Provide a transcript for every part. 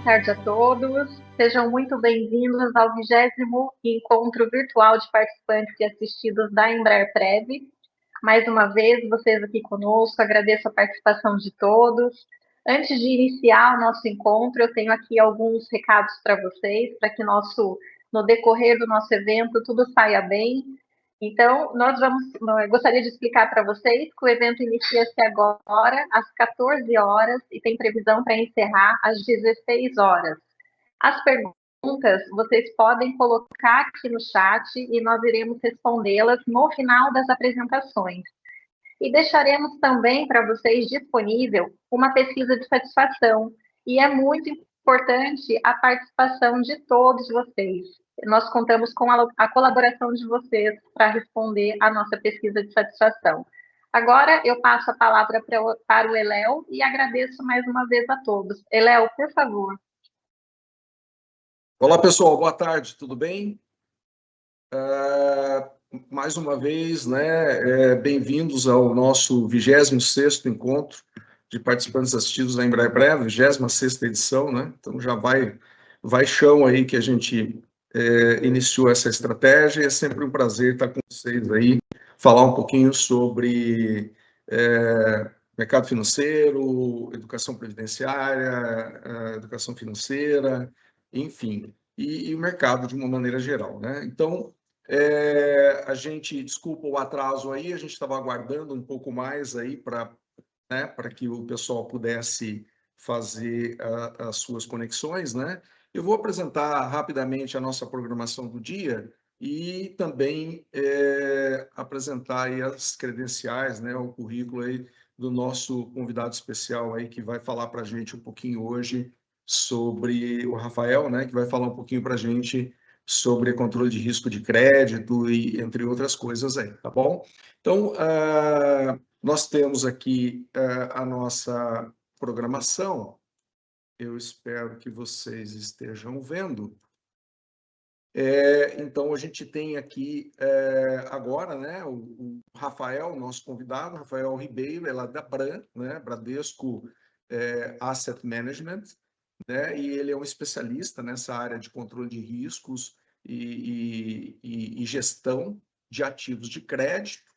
tarde a todos. Sejam muito bem-vindos ao 20º Encontro Virtual de Participantes e Assistidos da Embraer-Prev. Mais uma vez, vocês aqui conosco, agradeço a participação de todos. Antes de iniciar o nosso encontro, eu tenho aqui alguns recados para vocês, para que no decorrer do nosso evento tudo saia bem. Então, gostaria de explicar para vocês que o evento inicia-se agora às 14 horas e tem previsão para encerrar às 16 horas. As perguntas vocês podem colocar aqui no chat e nós iremos respondê-las no final das apresentações. E deixaremos também para vocês disponível uma pesquisa de satisfação. E é muito importante a participação de todos vocês. Nós contamos com a colaboração de vocês para responder a nossa pesquisa de satisfação. Agora eu passo a palavra para o Eléo e agradeço mais uma vez a todos. Eléo, por favor. Olá, pessoal. Boa tarde. Tudo bem? Mais uma vez, bem-vindos ao nosso 26º encontro de participantes assistidos da Embraer-Prev, 26ª edição, né? Então já vai chão aí que a gente iniciou essa estratégia, e é sempre um prazer estar com vocês aí, falar um pouquinho sobre mercado financeiro, educação previdenciária, educação financeira, enfim, e o mercado de uma maneira geral, né? Então, a gente, desculpa o atraso aí, a gente estava aguardando um pouco mais aí para que o pessoal pudesse fazer as suas conexões, né? Eu vou apresentar rapidamente a nossa programação do dia e também apresentar aí as credenciais, né, o currículo aí do nosso convidado especial aí que vai falar para a gente um pouquinho hoje sobre o Rafael, né, que vai falar um pouquinho para a gente sobre controle de risco de crédito e entre outras coisas aí, tá bom? Então, nós temos aqui a nossa programação. Eu espero que vocês estejam vendo. Então, a gente tem aqui agora, né, o Rafael, nosso convidado, Rafael Ribeiro, ele é da Bran, né, Bradesco Asset Management, né, e ele é um especialista nessa área de controle de riscos e gestão de ativos de crédito.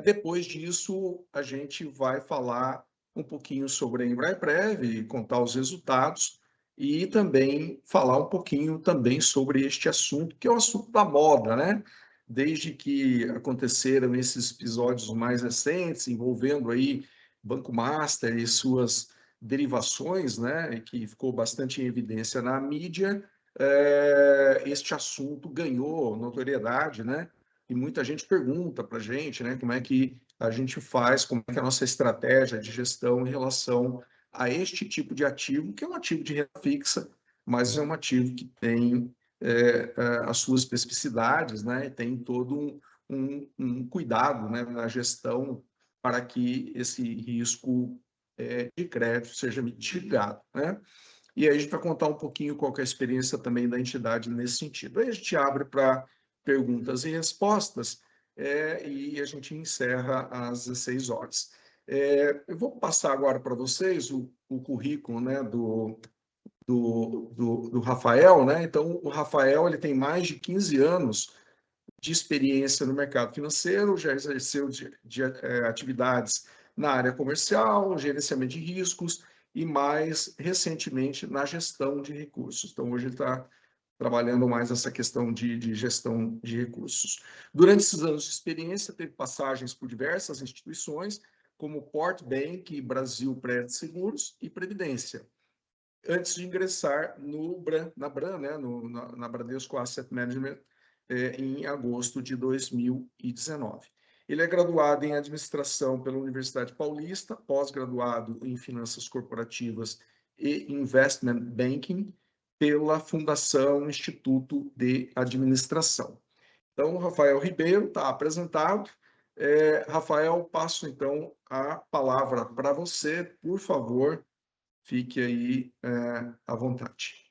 Depois disso, a gente vai falar um pouquinho sobre a Embraer-Prev, contar os resultados e também falar um pouquinho também sobre este assunto, que é o assunto da moda, né? Desde que aconteceram esses episódios mais recentes, envolvendo aí Banco Master e suas derivações, né? Que ficou bastante em evidência na mídia, este assunto ganhou notoriedade, né? E muita gente pergunta para a gente, né, como é que a gente faz, como é que é a nossa estratégia de gestão em relação a este tipo de ativo, que é um ativo de renda fixa, mas é um ativo que tem as suas especificidades, né, e tem todo um cuidado, né, na gestão para que esse risco de crédito seja mitigado, né? E aí a gente vai contar um pouquinho qual que é a experiência também da entidade nesse sentido. Aí a gente abre para perguntas e respostas e a gente encerra às 16 horas. Eu vou passar agora para vocês o currículo, né, do Rafael, né? Então, o Rafael ele tem mais de 15 anos de experiência no mercado financeiro, já exerceu atividades na área comercial, gerenciamento de riscos e, mais recentemente, na gestão de recursos. Então, hoje ele está trabalhando mais essa questão de gestão de recursos. Durante esses anos de experiência, teve passagens por diversas instituições, como Port Bank, Brasil Prédios Seguros e Previdência, antes de ingressar na Bran, né, na Bradesco Asset Management, em agosto de 2019. Ele é graduado em Administração pela Universidade Paulista, pós-graduado em Finanças Corporativas e Investment Banking pela Fundação Instituto de Administração. Então, Rafael Ribeiro está apresentado. Rafael, passo então a palavra para você, por favor, fique aí à vontade.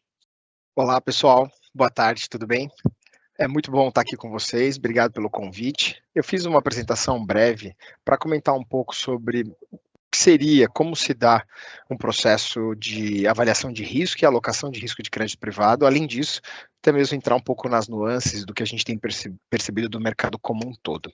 Olá, pessoal. Boa tarde, tudo bem? É muito bom estar aqui com vocês, obrigado pelo convite. Eu fiz uma apresentação breve para comentar um pouco sobre seria, como se dá um processo de avaliação de risco e alocação de risco de crédito privado. Além disso, até mesmo entrar um pouco nas nuances do que a gente tem percebido do mercado como um todo.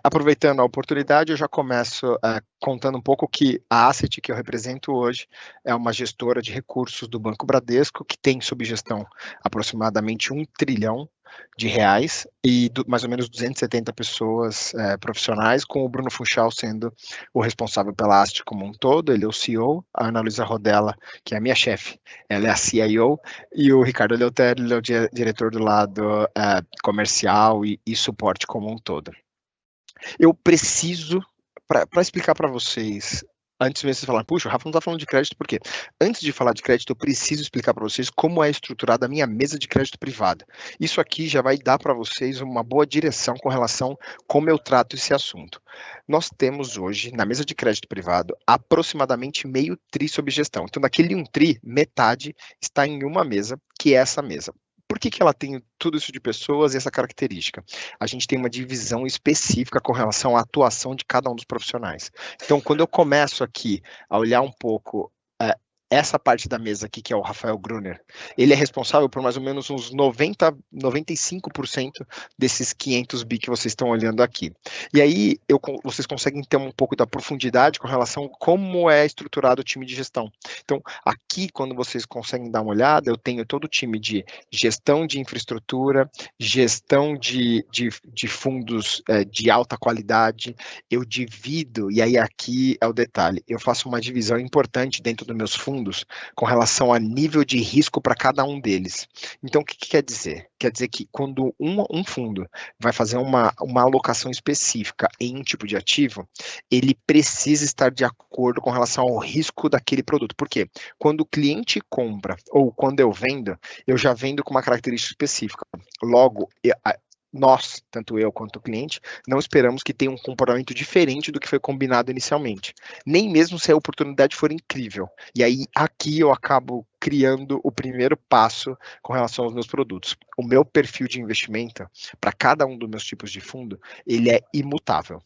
Aproveitando a oportunidade, eu já começo contando um pouco que a Asset que eu represento hoje é uma gestora de recursos do Banco Bradesco, que tem sob gestão aproximadamente R$1 trilhão e mais ou menos 270 pessoas profissionais, com o Bruno Funchal sendo o responsável pela Asset como um todo. Ele é o CEO, a Ana Luísa Rodella, que é a minha chefe, ela é a CIO, e o Ricardo Eleutério, ele é o diretor do lado comercial e suporte como um todo. Eu preciso, para explicar para vocês, antes mesmo de vocês falarem, puxa, o Rafa não está falando de crédito, por quê? Antes de falar de crédito, eu preciso explicar para vocês como é estruturada a minha mesa de crédito privado. Isso aqui já vai dar para vocês uma boa direção com relação a como eu trato esse assunto. Nós temos hoje, na mesa de crédito privado, aproximadamente meio tri sob gestão. Então, daquele 1 tri, metade está em uma mesa, que é essa mesa. Por que ela tem tudo isso de pessoas e essa característica? A gente tem uma divisão específica com relação à atuação de cada um dos profissionais. Então, quando eu começo aqui a olhar um pouco essa parte da mesa aqui, que é o Rafael Gruner, ele é responsável por mais ou menos uns 95% desses 500 bi que vocês estão olhando aqui. E aí, vocês conseguem ter um pouco da profundidade com relação a como é estruturado o time de gestão. Então, aqui, quando vocês conseguem dar uma olhada, eu tenho todo o time de gestão de infraestrutura, gestão de fundos de alta qualidade, eu divido, e aí aqui é o detalhe, eu faço uma divisão importante dentro dos meus fundos com relação a nível de risco para cada um deles. Então, o que quer dizer? Quer dizer que quando um fundo vai fazer uma alocação específica em um tipo de ativo, ele precisa estar de acordo com relação ao risco daquele produto. Por quê? Quando o cliente compra ou quando eu vendo, eu já vendo com uma característica específica. Logo, nós, tanto eu quanto o cliente, não esperamos que tenha um comportamento diferente do que foi combinado inicialmente. Nem mesmo se a oportunidade for incrível. E aí, aqui eu acabo criando o primeiro passo com relação aos meus produtos. O meu perfil de investimento, para cada um dos meus tipos de fundo, ele é imutável.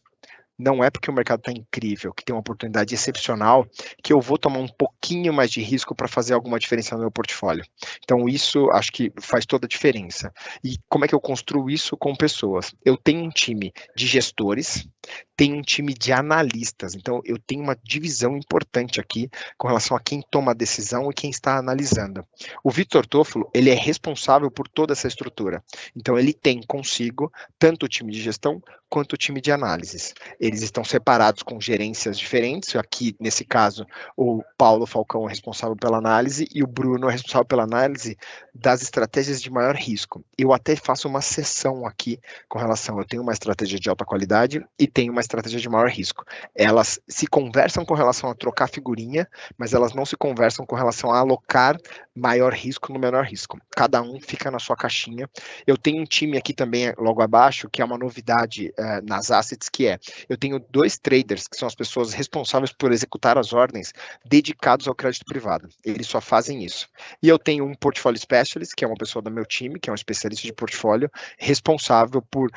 Não é porque o mercado está incrível, que tem uma oportunidade excepcional, que eu vou tomar um pouquinho mais de risco para fazer alguma diferença no meu portfólio. Então, isso acho que faz toda a diferença. E como é que eu construo isso com pessoas? Eu tenho um time de gestores, tenho um time de analistas. Então, eu tenho uma divisão importante aqui com relação a quem toma a decisão e quem está analisando. O Vitor Toffolo, ele é responsável por toda essa estrutura. Então, ele tem consigo tanto o time de gestão quanto o time de análises. Eles estão separados com gerências diferentes. Aqui, nesse caso, o Paulo Falcão é responsável pela análise e o Bruno é responsável pela análise das estratégias de maior risco. Eu até faço uma sessão aqui com relação, eu tenho uma estratégia de alta qualidade e tenho uma estratégia de maior risco. Elas se conversam com relação a trocar figurinha, mas elas não se conversam com relação a alocar maior risco no menor risco. Cada um fica na sua caixinha. Eu tenho um time aqui também, logo abaixo, que é uma novidade nas assets, que eu tenho 2 traders, que são as pessoas responsáveis por executar as ordens, dedicados ao crédito privado. Eles só fazem isso. E eu tenho um portfólio specialist, que é uma pessoa do meu time, que é um especialista de portfólio, responsável por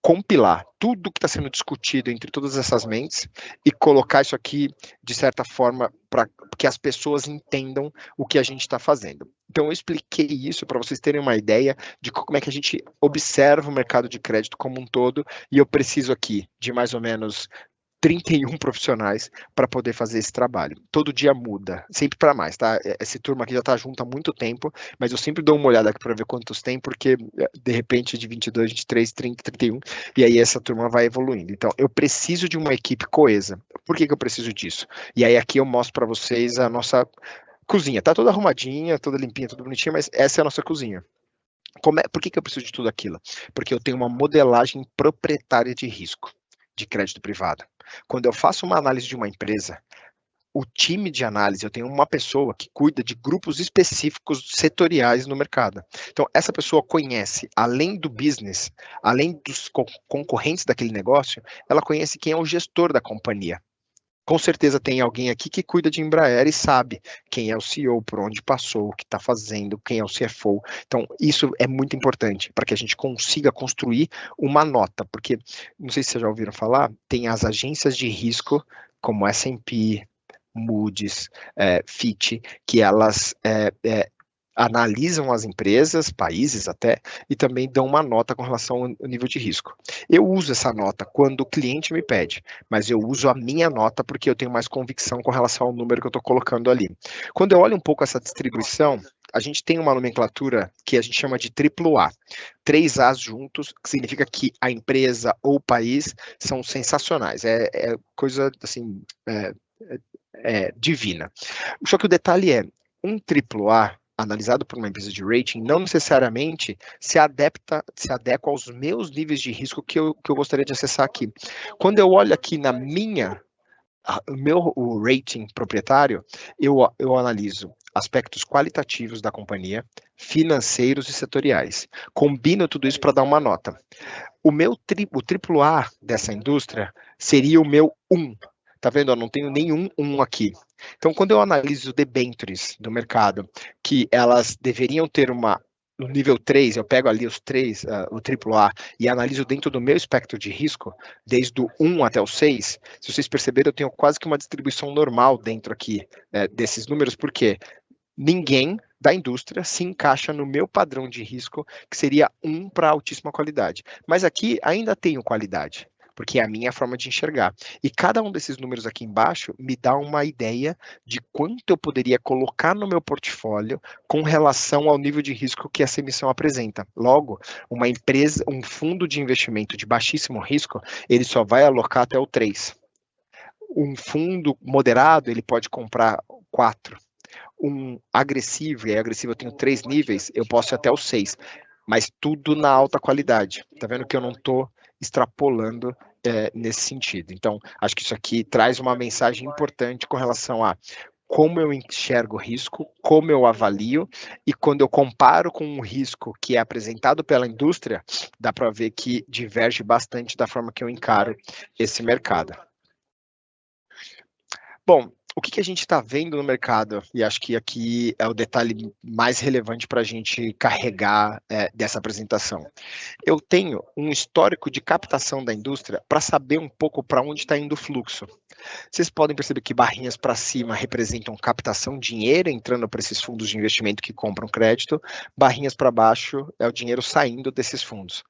compilar tudo que está sendo discutido entre todas essas mentes e colocar isso aqui, de certa forma, para que as pessoas entendam o que a gente está fazendo. Então, eu expliquei isso para vocês terem uma ideia de como é que a gente observa o mercado de crédito como um todo, e eu preciso aqui de mais ou menos 31 profissionais para poder fazer esse trabalho. Todo dia muda, sempre para mais, tá? Essa turma aqui já está junto há muito tempo, mas eu sempre dou uma olhada aqui para ver quantos tem, porque de repente de 22, 23, 30, 31, e aí essa turma vai evoluindo. Então, eu preciso de uma equipe coesa. Por que eu preciso disso? E aí aqui eu mostro para vocês a nossa cozinha. Tá toda arrumadinha, toda limpinha, toda bonitinha, mas essa é a nossa cozinha. Por que eu preciso de tudo aquilo? Porque eu tenho uma modelagem proprietária de risco de crédito privado. Quando eu faço uma análise de uma empresa, o time de análise, eu tenho uma pessoa que cuida de grupos específicos setoriais no mercado. Então, essa pessoa conhece, além do business, além dos concorrentes daquele negócio, ela conhece quem é o gestor da companhia. Com certeza tem alguém aqui que cuida de Embraer e sabe quem é o CEO, por onde passou, o que está fazendo, quem é o CFO. Então, isso é muito importante para que a gente consiga construir uma nota, porque, não sei se vocês já ouviram falar, tem as agências de risco como S&P, Moody's, Fitch, que elas analisam as empresas, países até, e também dão uma nota com relação ao nível de risco. Eu uso essa nota quando o cliente me pede, mas eu uso a minha nota porque eu tenho mais convicção com relação ao número que eu estou colocando ali. Quando eu olho um pouco essa distribuição, a gente tem uma nomenclatura que a gente chama de AAA. 3 As juntos, que significa que a empresa ou o país são sensacionais. É coisa, assim, divina. Só que o detalhe é, um AAA, analisado por uma empresa de rating, não necessariamente se adequa aos meus níveis de risco que eu gostaria de acessar aqui. Quando eu olho aqui na o rating proprietário, eu analiso aspectos qualitativos da companhia, financeiros e setoriais. Combino tudo isso para dar uma nota. O AAA dessa indústria seria o meu 1. Tá vendo? Eu não tenho nenhum 1 aqui. Então, quando eu analiso debentures do mercado, que elas deveriam ter no nível 3, eu pego ali os 3, o AAA, e analiso dentro do meu espectro de risco, desde o 1 até o 6, se vocês perceberem, eu tenho quase que uma distribuição normal dentro aqui desses números, porque ninguém da indústria se encaixa no meu padrão de risco, que seria 1 para altíssima qualidade. Mas aqui ainda tenho qualidade, porque é a minha forma de enxergar. E cada um desses números aqui embaixo me dá uma ideia de quanto eu poderia colocar no meu portfólio com relação ao nível de risco que essa emissão apresenta. Logo, uma empresa, um fundo de investimento de baixíssimo risco, ele só vai alocar até o 3. Um fundo moderado, ele pode comprar 4. Um agressivo, e agressivo eu tenho 3 níveis, eu posso ir até o 6. Mas tudo na alta qualidade. Tá vendo que eu não estou extrapolando nesse sentido. Então, acho que isso aqui traz uma mensagem importante com relação a como eu enxergo o risco, como eu avalio, e quando eu comparo com o risco que é apresentado pela indústria, dá para ver que diverge bastante da forma que eu encaro esse mercado. Bom, o que a gente está vendo no mercado, e acho que aqui é o detalhe mais relevante para a gente carregar dessa apresentação. Eu tenho um histórico de captação da indústria para saber um pouco para onde está indo o fluxo. Vocês podem perceber que barrinhas para cima representam captação, dinheiro entrando para esses fundos de investimento que compram crédito, barrinhas para baixo é o dinheiro saindo desses fundos.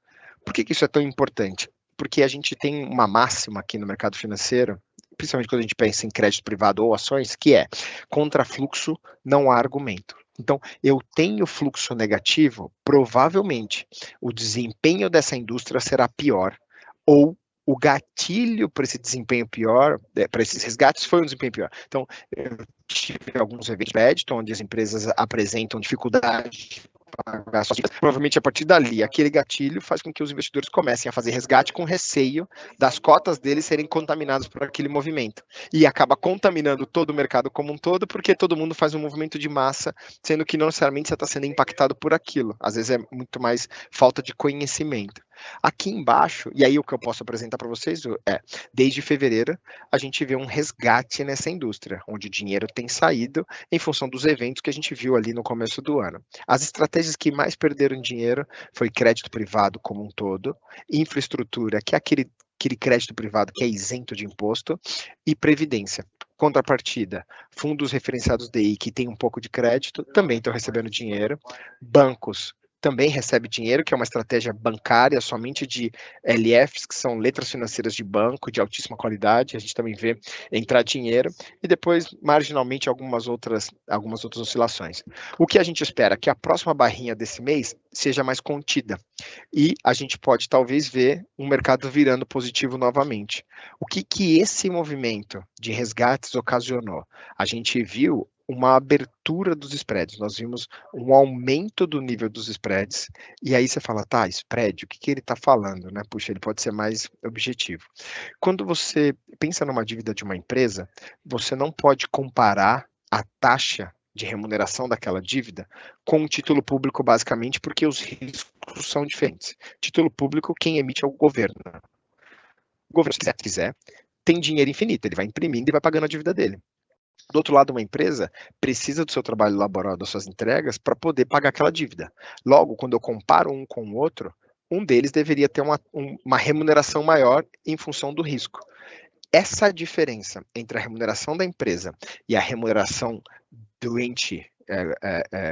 Por que isso é tão importante? Porque a gente tem uma máxima aqui no mercado financeiro, principalmente quando a gente pensa em crédito privado ou ações, que é contra fluxo não há argumento. Então, eu tenho fluxo negativo, provavelmente o desempenho dessa indústria será pior, ou o gatilho para esse desempenho pior, para esses resgates, foi um desempenho pior. Então, eu tive alguns eventos de crédito, onde as empresas apresentam dificuldade pagar suas dívidas. Provavelmente a partir dali, aquele gatilho faz com que os investidores comecem a fazer resgate com receio das cotas deles serem contaminadas por aquele movimento. E acaba contaminando todo o mercado como um todo, porque todo mundo faz um movimento de massa, sendo que não necessariamente você está sendo impactado por aquilo. Às vezes é muito mais falta de conhecimento. Aqui embaixo, e aí o que eu posso apresentar para vocês desde fevereiro, a gente vê um resgate nessa indústria, onde o dinheiro tem saído em função dos eventos que a gente viu ali no começo do ano. As estratégias que mais perderam dinheiro foi crédito privado como um todo, infraestrutura, que é aquele crédito privado que é isento de imposto, e previdência. Contrapartida, fundos referenciados DI que tem um pouco de crédito, também estão recebendo dinheiro, bancos também recebe dinheiro, que é uma estratégia bancária somente de LFs, que são letras financeiras de banco de altíssima qualidade, a gente também vê entrar dinheiro, e depois, marginalmente, algumas outras oscilações. O que a gente espera? Que a próxima barrinha desse mês seja mais contida, e a gente pode talvez ver um mercado virando positivo novamente. O que esse movimento de resgates ocasionou? A gente viu uma abertura dos spreads, nós vimos um aumento do nível dos spreads, e aí você fala, tá, spread, o que ele está falando, né? Puxa, ele pode ser mais objetivo. Quando você pensa numa dívida de uma empresa, você não pode comparar a taxa de remuneração daquela dívida com o título público, basicamente, porque os riscos são diferentes. Título público, quem emite é o governo. O governo, se quiser, tem dinheiro infinito, ele vai imprimindo e vai pagando a dívida dele. Do outro lado, uma empresa precisa do seu trabalho laboral, das suas entregas, para poder pagar aquela dívida. Logo, quando eu comparo um com o outro, um deles deveria ter uma remuneração maior em função do risco. essa diferença entre a remuneração da empresa e a remuneração do ente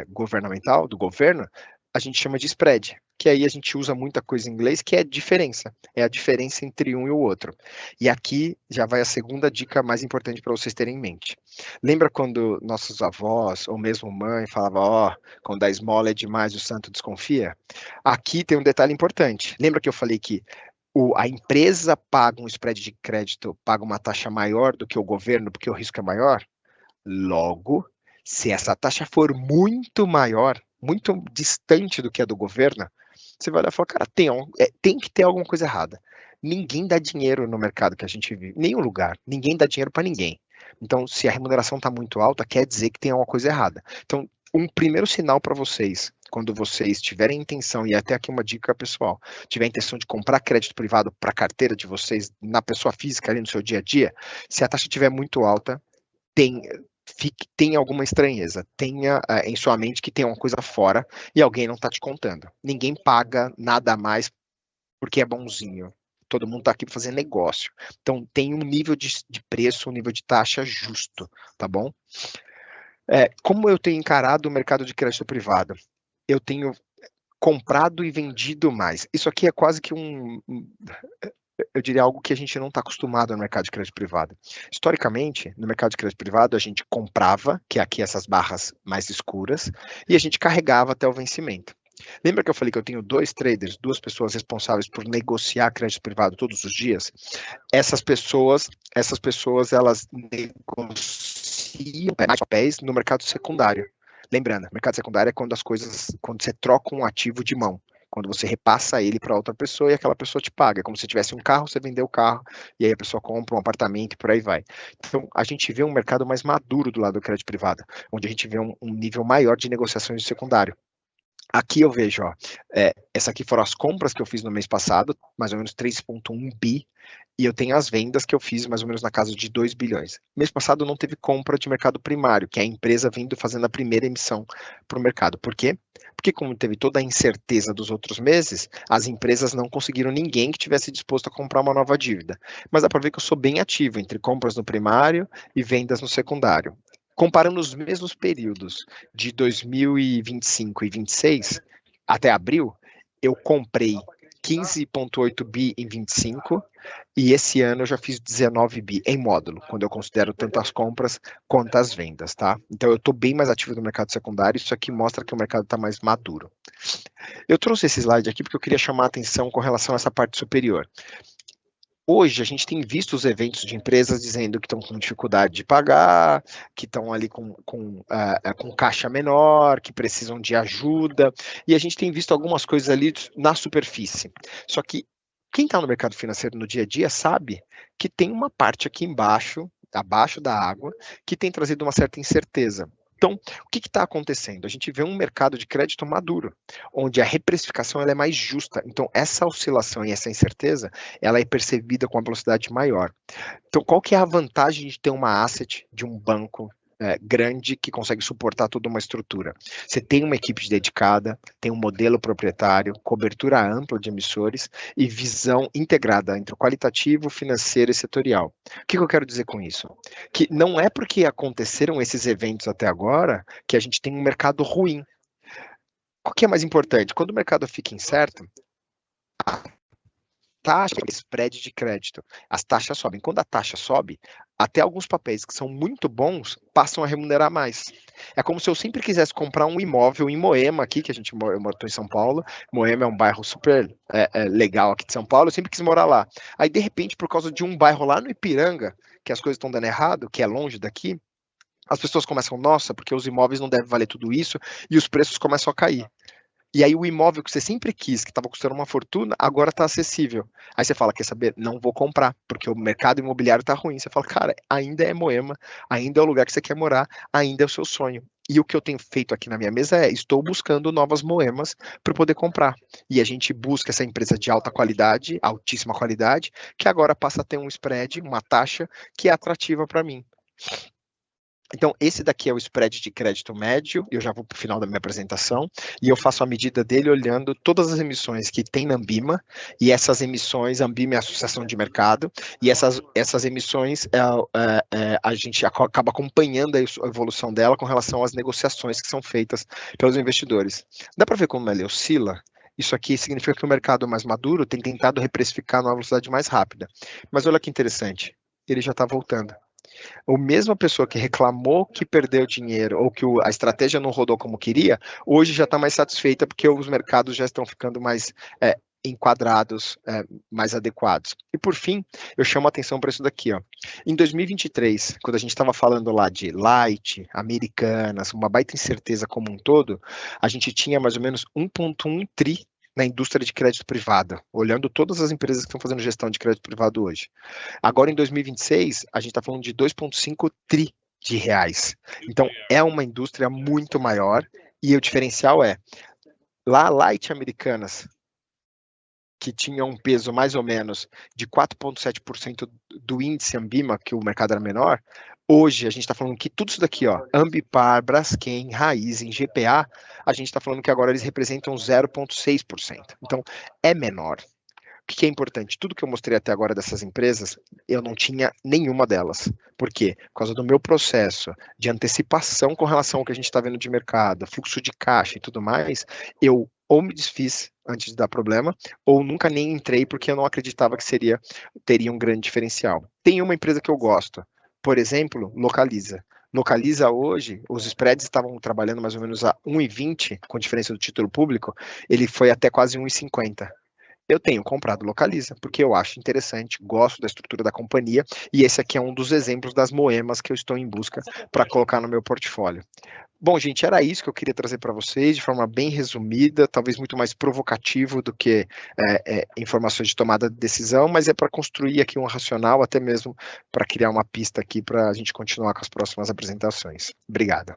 governamental, do governo, a gente chama de spread, que aí a gente usa muita coisa em inglês, que é diferença, é a diferença entre um e o outro. E aqui já vai a segunda dica mais importante para vocês terem em mente. Lembra quando nossos avós, ou mesmo mãe, falava, quando a esmola é demais, o santo desconfia? Aqui tem um detalhe importante. Lembra que eu falei que a empresa paga um spread de crédito, paga uma taxa maior do que o governo, porque o risco é maior? Logo, se essa taxa for muito maior, muito distante do que a do governo, você vai olhar e falar, cara, tem que ter alguma coisa errada. Ninguém dá dinheiro no mercado que a gente vive, nenhum lugar, ninguém dá dinheiro para ninguém. Então, se a remuneração está muito alta, quer dizer que tem alguma coisa errada. Então, um primeiro sinal para vocês, quando vocês tiverem intenção, e até aqui uma dica pessoal, tiver a intenção de comprar crédito privado para a carteira de vocês, na pessoa física ali no seu dia a dia, se a taxa estiver muito alta, tem alguma estranheza, tenha em sua mente que tem uma coisa fora e alguém não está te contando. Ninguém paga nada a mais porque é bonzinho. Todo mundo está aqui para fazer negócio. Então, tem um nível de preço, um nível de taxa justo, tá bom? Como eu tenho encarado o mercado de crédito privado? Eu tenho comprado e vendido mais. Isso aqui é quase que eu diria algo que a gente não está acostumado no mercado de crédito privado. Historicamente, no mercado de crédito privado, a gente comprava, que é aqui essas barras mais escuras, e a gente carregava até o vencimento. Lembra que eu falei que eu tenho 2 traders, 2 pessoas responsáveis por negociar crédito privado todos os dias? Essas pessoas, elas negociam mais papéis no mercado secundário. Lembrando, mercado secundário é quando você troca um ativo de mão. Quando você repassa ele para outra pessoa e aquela pessoa te paga. É como se tivesse um carro, você vendeu o carro, e aí a pessoa compra um apartamento e por aí vai. Então, a gente vê um mercado mais maduro do lado do crédito privado, onde a gente vê um nível maior de negociações de secundário. Aqui eu vejo, essa aqui foram as compras que eu fiz no mês passado, mais ou menos 3,1 bi, e eu tenho as vendas que eu fiz mais ou menos na casa de 2 bilhões. Mês passado não teve compra de mercado primário, que é a empresa vindo fazendo a primeira emissão para o mercado. Por quê? Porque como teve toda a incerteza dos outros meses, as empresas não conseguiram ninguém que tivesse disposto a comprar uma nova dívida. Mas dá para ver que eu sou bem ativo entre compras no primário e vendas no secundário. Comparando os mesmos períodos de 2025 e 2026, até abril, eu comprei 15,8 bi em 25 e esse ano eu já fiz 19 bi em módulo, quando eu considero tanto as compras quanto as vendas, tá? Então eu estou bem mais ativo no mercado secundário, isso aqui mostra que o mercado está mais maduro. Eu trouxe esse slide aqui porque eu queria chamar a atenção com relação a essa parte superior. Hoje, a gente tem visto os eventos de empresas dizendo que estão com dificuldade de pagar, que estão ali com caixa menor, que precisam de ajuda, e a gente tem visto algumas coisas ali na superfície. Só que quem está no mercado financeiro no dia a dia sabe que tem uma parte aqui embaixo, abaixo da água, que tem trazido uma certa incerteza. Então, o que está acontecendo? A gente vê um mercado de crédito maduro, onde a reprecificação ela é mais justa. Então, essa oscilação e essa incerteza, ela é percebida com uma velocidade maior. Então, qual que é a vantagem de ter uma asset de um banco grande que consegue suportar toda uma estrutura? Você tem uma equipe dedicada, tem um modelo proprietário, cobertura ampla de emissores e visão integrada entre o qualitativo, financeiro e setorial. O que eu quero dizer com isso? Que não é porque aconteceram esses eventos até agora que a gente tem um mercado ruim. O que é mais importante? Quando o mercado fica incerto, taxa, spread de crédito, as taxas sobem. Quando a taxa sobe, até alguns papéis que são muito bons passam a remunerar mais. É como se eu sempre quisesse comprar um imóvel em Moema, aqui, que eu moro em São Paulo. Moema é um bairro super legal aqui de São Paulo, eu sempre quis morar lá. Aí, de repente, por causa de um bairro lá no Ipiranga, que as coisas estão dando errado, que é longe daqui, as pessoas começam, nossa, porque os imóveis não devem valer tudo isso, e os preços começam a cair. E aí o imóvel que você sempre quis, que estava custando uma fortuna, agora está acessível. Aí você fala, quer saber? Não vou comprar, porque o mercado imobiliário está ruim. Você fala, cara, ainda é Moema, ainda é o lugar que você quer morar, ainda é o seu sonho. E o que eu tenho feito aqui na minha mesa estou buscando novas Moemas para poder comprar. E a gente busca essa empresa de alta qualidade, altíssima qualidade, que agora passa a ter um spread, uma taxa que é atrativa para mim. Então, esse daqui é o spread de crédito médio, eu já vou para o final da minha apresentação, e eu faço a medida dele olhando todas as emissões que tem na Ambima, e essas emissões, a Ambima é a associação de mercado, e essas emissões, a gente acaba acompanhando a evolução dela com relação às negociações que são feitas pelos investidores. Dá para ver como ela oscila? Isso aqui significa que o mercado mais maduro tem tentado reprecificar numa velocidade mais rápida. Mas olha que interessante, ele já está voltando. A mesma pessoa que reclamou que perdeu dinheiro ou que a estratégia não rodou como queria, hoje já está mais satisfeita porque os mercados já estão ficando mais enquadrados, mais adequados. E por fim, eu chamo a atenção para isso daqui, ó. Em 2023, quando a gente estava falando lá de Light, Americanas, uma baita incerteza como um todo, a gente tinha mais ou menos 1,1 tri na indústria de crédito privado, olhando todas as empresas que estão fazendo gestão de crédito privado hoje. Agora, em 2026, a gente está falando de 2,5 tri de reais. Então, é uma indústria muito maior e o diferencial é, lá, Light Americanas, que tinha um peso mais ou menos de 4,7% do índice Ambima, que o mercado era menor, hoje a gente está falando que tudo isso daqui, ó, Ambipar, Braskem, Raízen, GPA, a gente está falando que agora eles representam 0,6%. Então, é menor. O que é importante? Tudo que eu mostrei até agora dessas empresas, eu não tinha nenhuma delas. Por quê? Por causa do meu processo de antecipação com relação ao que a gente está vendo de mercado, fluxo de caixa e tudo mais, eu ou me desfiz antes de dar problema, ou nunca nem entrei porque eu não acreditava que teria um grande diferencial. Tem uma empresa que eu gosto, por exemplo, Localiza. Localiza hoje, os spreads estavam trabalhando mais ou menos a 1,20, com diferença do título público, ele foi até quase 1,50. Eu tenho comprado Localiza, porque eu acho interessante, gosto da estrutura da companhia, e esse aqui é um dos exemplos das moemas que eu estou em busca para colocar no meu portfólio. Bom, gente, era isso que eu queria trazer para vocês, de forma bem resumida, talvez muito mais provocativo do que informações de tomada de decisão, mas é para construir aqui um racional, até mesmo para criar uma pista aqui para a gente continuar com as próximas apresentações. Obrigado.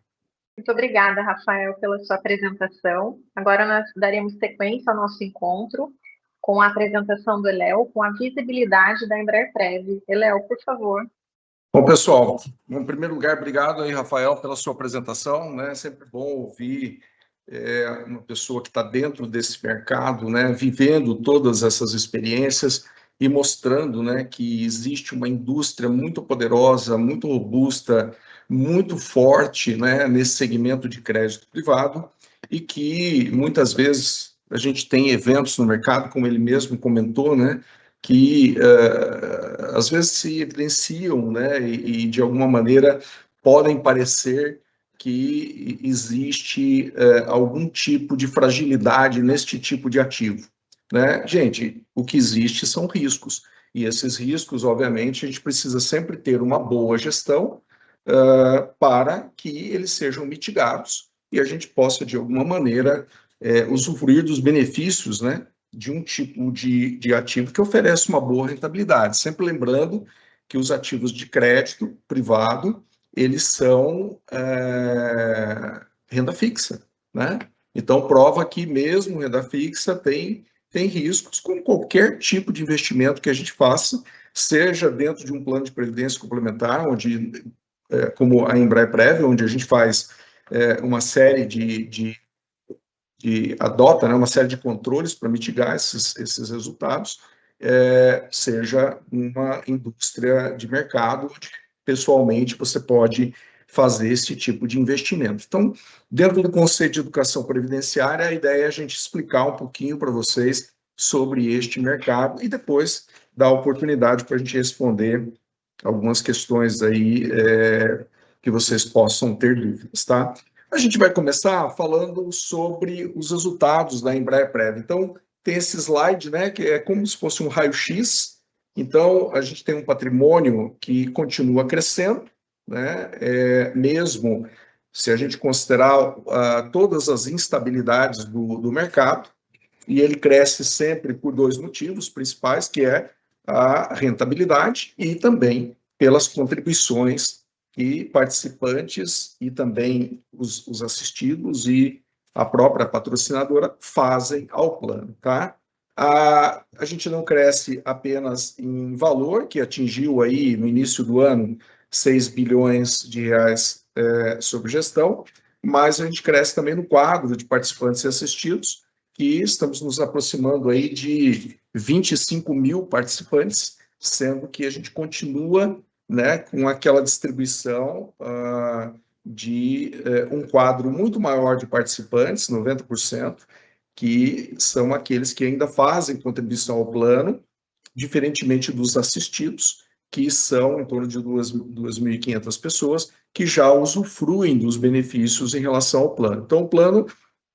Muito obrigada, Rafael, pela sua apresentação. Agora nós daremos sequência ao nosso encontro com a apresentação do Eléo, com a visibilidade da Embraer-Prev. Eléo, por favor. Bom, pessoal, em primeiro lugar, obrigado aí, Rafael, pela sua apresentação, né? Sempre bom ouvir uma pessoa que está dentro desse mercado, né? Vivendo todas essas experiências e mostrando, né, que existe uma indústria muito poderosa, muito robusta, muito forte, né, nesse segmento de crédito privado e que muitas vezes a gente tem eventos no mercado, como ele mesmo comentou, né, que às vezes se evidenciam, né, e de alguma maneira podem parecer que existe algum tipo de fragilidade neste tipo de ativo, né? Gente, o que existe são riscos, e esses riscos, obviamente, a gente precisa sempre ter uma boa gestão para que eles sejam mitigados e a gente possa, de alguma maneira, usufruir dos benefícios, né, de um tipo de ativo que oferece uma boa rentabilidade. Sempre lembrando que os ativos de crédito privado, eles são renda fixa, né? Então, prova que mesmo renda fixa tem riscos com qualquer tipo de investimento que a gente faça, seja dentro de um plano de previdência complementar, onde, como a Embraer-Prev, onde a gente faz uma série adota, né, uma série de controles para mitigar esses resultados, seja uma indústria de mercado onde, pessoalmente, você pode fazer esse tipo de investimento. Então, dentro do conceito de educação previdenciária, a ideia é a gente explicar um pouquinho para vocês sobre este mercado e depois dar a oportunidade para a gente responder algumas questões aí que vocês possam ter dúvidas, tá? A gente vai começar falando sobre os resultados da Embraer-Prev. Então, tem esse slide, né, que é como se fosse um raio-x. Então, a gente tem um patrimônio que continua crescendo, né, mesmo se a gente considerar todas as instabilidades do mercado, e ele cresce sempre por dois motivos principais, que é a rentabilidade e também pelas contribuições que participantes e também os assistidos e a própria patrocinadora fazem ao plano, tá? A gente não cresce apenas em valor, que atingiu aí no início do ano 6 bilhões de reais sobre gestão, mas a gente cresce também no quadro de participantes e assistidos, que estamos nos aproximando aí de 25 mil participantes, sendo que a gente continua, né, com aquela distribuição de um quadro muito maior de participantes, 90%, que são aqueles que ainda fazem contribuição ao plano, diferentemente dos assistidos, que são em torno de 2.500 pessoas, que já usufruem dos benefícios em relação ao plano. Então, o plano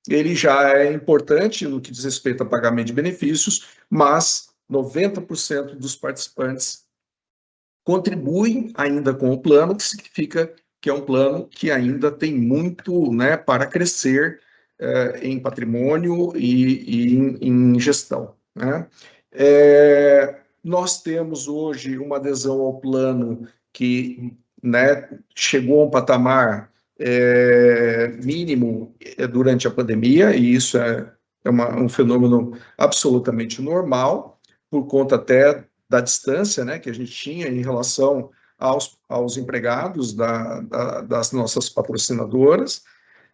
ele já é importante no que diz respeito a pagamento de benefícios, mas 90% dos participantes contribuem ainda com o plano, que significa que é um plano que ainda tem muito, né, para crescer em patrimônio e em gestão, né? Nós temos hoje uma adesão ao plano que, né, chegou a um patamar mínimo durante a pandemia, e isso é um fenômeno absolutamente normal, por conta até da distância, né, que a gente tinha em relação aos empregados das nossas patrocinadoras,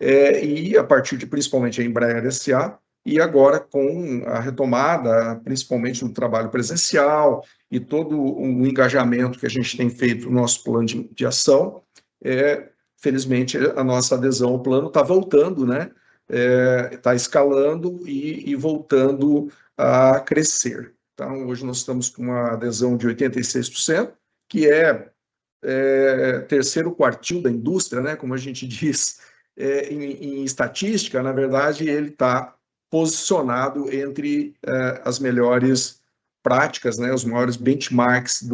e a partir de principalmente a Embraer S.A., e agora com a retomada, principalmente do trabalho presencial e todo o engajamento que a gente tem feito no nosso plano de ação, felizmente a nossa adesão ao plano está voltando, né? Está escalando e voltando a crescer. Então, hoje nós estamos com uma adesão de 86%, que é terceiro quartil da indústria, né? Como a gente diz em estatística, na verdade, ele está posicionado entre as melhores práticas, né, os maiores benchmarks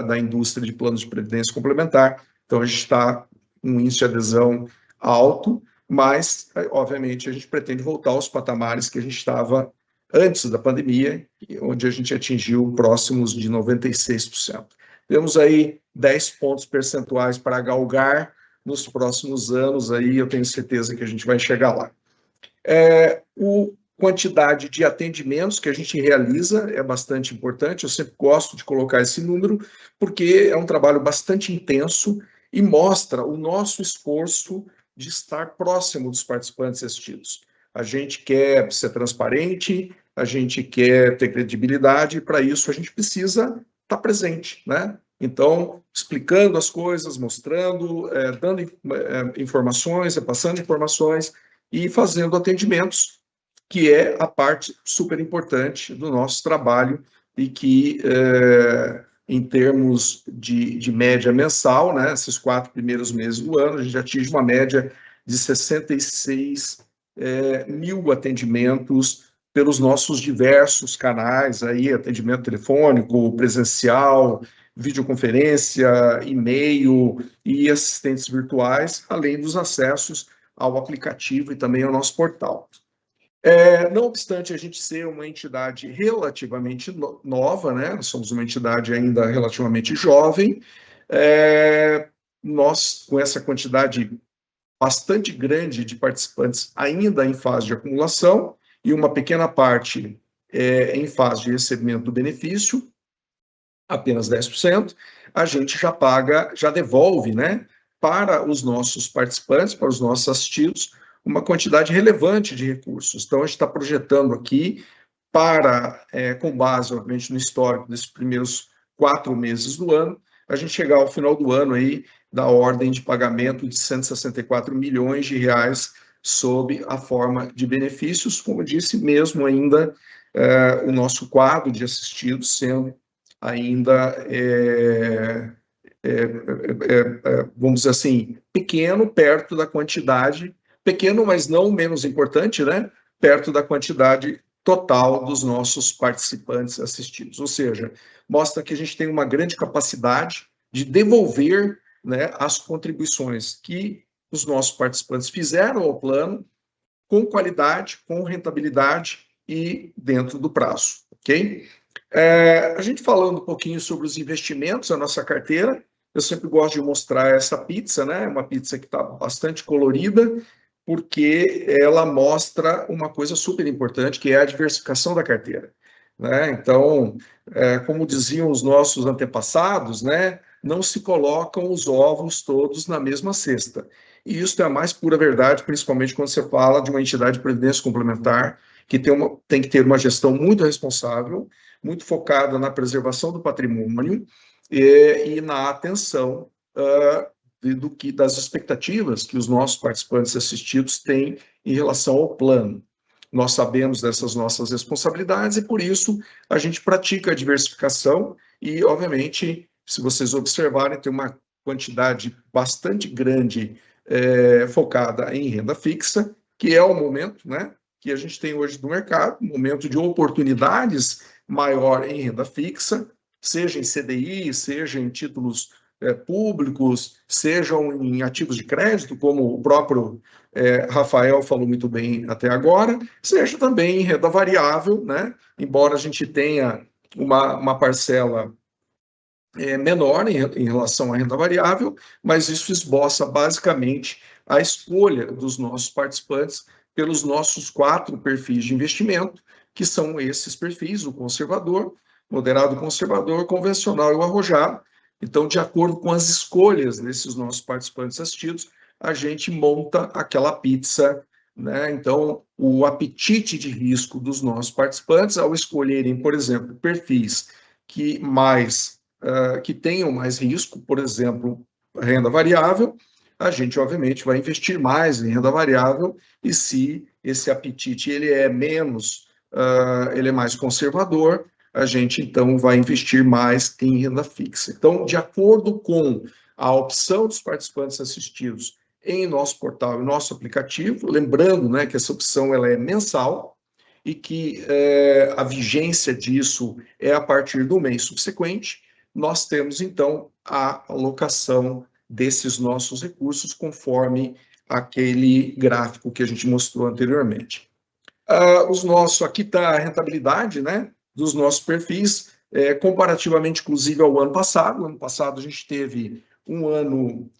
da indústria de planos de previdência complementar. Então, a gente está com um índice de adesão alto, mas, obviamente, a gente pretende voltar aos patamares que a gente estava antes da pandemia, onde a gente atingiu próximos de 96%. Temos aí 10 pontos percentuais para galgar nos próximos anos, aí eu tenho certeza que a gente vai chegar lá. Quantidade de atendimentos que a gente realiza é bastante importante, eu sempre gosto de colocar esse número, porque é um trabalho bastante intenso e mostra o nosso esforço de estar próximo dos participantes assistidos. A gente quer ser transparente, a gente quer ter credibilidade, e para isso a gente precisa estar presente, né? Então, explicando as coisas, mostrando, dando informações, passando informações e fazendo atendimentos, que é a parte super importante do nosso trabalho e que, em termos de média mensal, né, esses 4 primeiros meses do ano, a gente atinge uma média de 66 mil atendimentos pelos nossos diversos canais, aí, atendimento telefônico, presencial, videoconferência, e-mail e assistentes virtuais, além dos acessos ao aplicativo e também ao nosso portal. Não obstante a gente ser uma entidade relativamente nova, né? Nós somos uma entidade ainda relativamente jovem, nós, com essa quantidade bastante grande de participantes ainda em fase de acumulação e uma pequena parte em fase de recebimento do benefício, apenas 10%, a gente já paga, já devolve, né, para os nossos participantes, para os nossos assistidos, uma quantidade relevante de recursos. Então, a gente está projetando aqui para, com base, obviamente, no histórico desses primeiros 4 meses do ano, a gente chegar ao final do ano aí da ordem de pagamento de 164 milhões de reais sob a forma de benefícios, como eu disse, mesmo ainda o nosso quadro de assistidos sendo ainda, vamos dizer assim, pequeno, perto da quantidade, pequeno, mas não menos importante, né? Perto da quantidade total dos nossos participantes assistidos. Ou seja, mostra que a gente tem uma grande capacidade de devolver, né, as contribuições que os nossos participantes fizeram ao plano com qualidade, com rentabilidade e dentro do prazo, ok? A gente falando um pouquinho sobre os investimentos da nossa carteira, eu sempre gosto de mostrar essa pizza, né? Uma pizza que está bastante colorida, porque ela mostra uma coisa super importante, que é a diversificação da carteira, né? Então, como diziam os nossos antepassados, né? não se colocam os ovos todos na mesma cesta. E isso é a mais pura verdade, principalmente quando você fala de uma entidade de previdência complementar, que tem que ter uma gestão muito responsável, muito focada na preservação do patrimônio e na atenção das expectativas que os nossos participantes assistidos têm em relação ao plano. Nós sabemos dessas nossas responsabilidades e, por isso, a gente pratica a diversificação e, obviamente, se vocês observarem, tem uma quantidade bastante grande focada em renda fixa, que é o momento, né, que a gente tem hoje do mercado, um momento de oportunidades maior em renda fixa, seja em CDI, seja em títulos públicos, sejam em ativos de crédito, como o próprio Rafael falou muito bem até agora, seja também em renda variável, né? Embora a gente tenha uma parcela menor em relação à renda variável, mas isso esboça basicamente a escolha dos nossos participantes pelos nossos 4 perfis de investimento, que são esses perfis: o conservador, moderado conservador, convencional e o arrojado. Então, de acordo com as escolhas desses nossos participantes assistidos, a gente monta aquela pizza, né? Então, o apetite de risco dos nossos participantes, ao escolherem, por exemplo, perfis que tenham mais risco, por exemplo, renda variável, a gente, obviamente, vai investir mais em renda variável, e se esse apetite ele é mais conservador, a gente, então, vai investir mais em renda fixa. Então, de acordo com a opção dos participantes assistidos em nosso portal e nosso aplicativo, lembrando, né, que essa opção ela é mensal e que a vigência disso é a partir do mês subsequente, nós temos, então, a alocação desses nossos recursos conforme aquele gráfico que a gente mostrou anteriormente. Aqui está a rentabilidade, né, dos nossos perfis, comparativamente, inclusive, ao ano passado. No ano passado, a gente teve um ano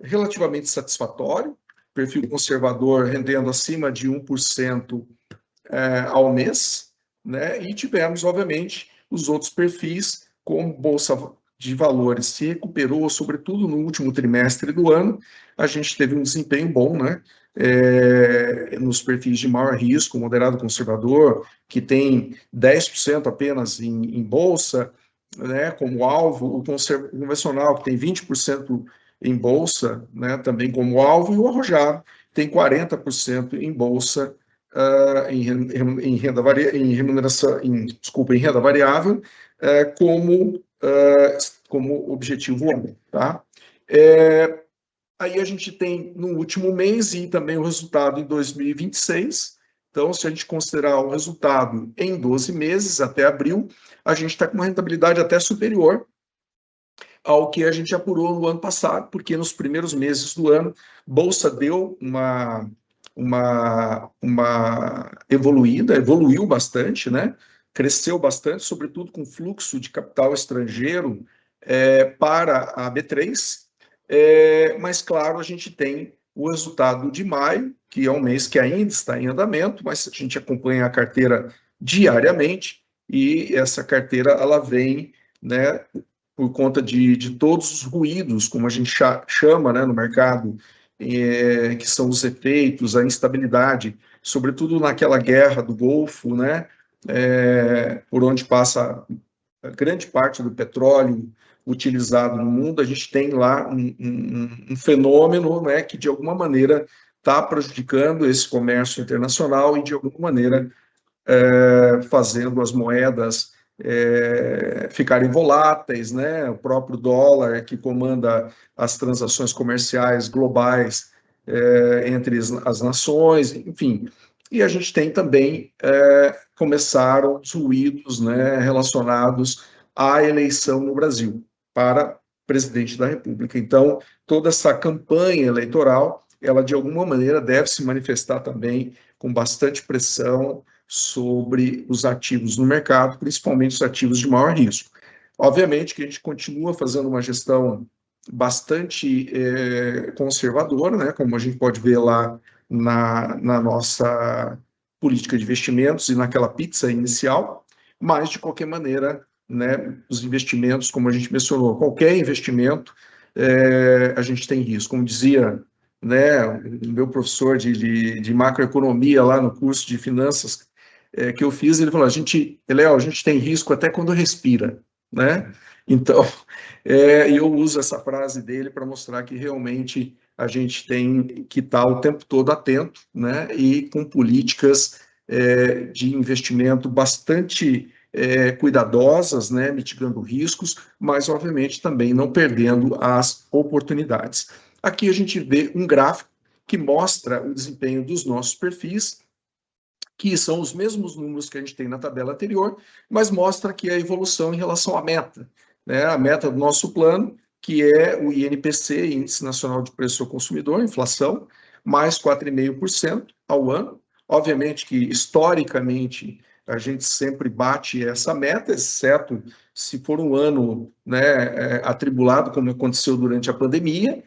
relativamente satisfatório, perfil conservador rendendo acima de 1% ao mês, né? E tivemos, obviamente, os outros perfis, como Bolsa de Valores se recuperou, sobretudo no último trimestre do ano, a gente teve um desempenho bom, né? Nos perfis de maior risco, moderado conservador, que tem 10% apenas em Bolsa, né, como alvo, o convencional, que tem 20% em Bolsa, né, também como alvo, e o arrojado tem 40% em Bolsa, em renda variável, como objetivo alvo, tá? Aí a gente tem no último mês e também o resultado em 2026. Então, se a gente considerar o resultado em 12 meses, até abril, a gente está com uma rentabilidade até superior ao que a gente apurou no ano passado, porque nos primeiros meses do ano, Bolsa deu uma evoluiu bastante, né? Cresceu bastante, sobretudo com fluxo de capital estrangeiro para a B3, mas, claro, a gente tem o resultado de maio, que é um mês que ainda está em andamento, mas a gente acompanha a carteira diariamente, e essa carteira ela vem, né, por conta de todos os ruídos, como a gente chama, né, no mercado, que são os efeitos, a instabilidade, sobretudo naquela guerra do Golfo, né, por onde passa a grande parte do petróleo utilizado no mundo. A gente tem lá um fenômeno, né, que de alguma maneira está prejudicando esse comércio internacional e de alguma maneira fazendo as moedas ficarem voláteis, né? O próprio dólar que comanda as transações comerciais globais entre as nações, enfim. E a gente tem também, começaram os ruídos, né, relacionados à eleição no Brasil para presidente da República. Então, toda essa campanha eleitoral, ela de alguma maneira deve se manifestar também com bastante pressão sobre os ativos no mercado, principalmente os ativos de maior risco. Obviamente que a gente continua fazendo uma gestão bastante conservadora, né, como a gente pode ver lá na nossa política de investimentos e naquela pizza inicial, mas, de qualquer maneira, né, os investimentos, como a gente mencionou, qualquer investimento, a gente tem risco. Como dizia, né, o meu professor de macroeconomia lá no curso de finanças que eu fiz, ele falou, Léo, a gente tem risco até quando respira, né? Então, eu uso essa frase dele para mostrar que realmente a gente tem que estar o tempo todo atento, né, e com políticas de investimento bastante cuidadosas, né, mitigando riscos, mas, obviamente, também não perdendo as oportunidades. Aqui a gente vê um gráfico que mostra o desempenho dos nossos perfis, que são os mesmos números que a gente tem na tabela anterior, mas mostra aqui a evolução em relação à meta, né, a meta do nosso plano, que é o INPC, Índice Nacional de Preço ao Consumidor, inflação, mais 4,5% ao ano. Obviamente que, historicamente, a gente sempre bate essa meta, exceto se for um ano, né, atribulado, como aconteceu durante a pandemia,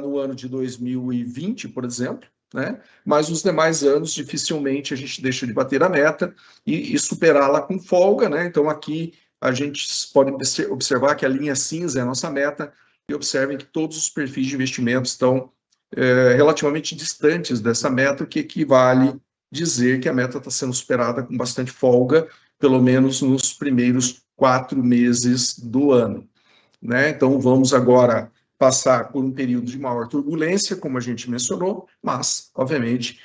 no ano de 2020, por exemplo, né? Mas os demais anos, dificilmente a gente deixa de bater a meta e superá-la com folga, né? Então, aqui a gente pode observar que a linha cinza é a nossa meta e observem que todos os perfis de investimento estão relativamente distantes dessa meta, o que equivale dizer que a meta está sendo superada com bastante folga, pelo menos nos primeiros 4 meses do ano, né? Então, vamos agora passar por um período de maior turbulência, como a gente mencionou, mas, obviamente,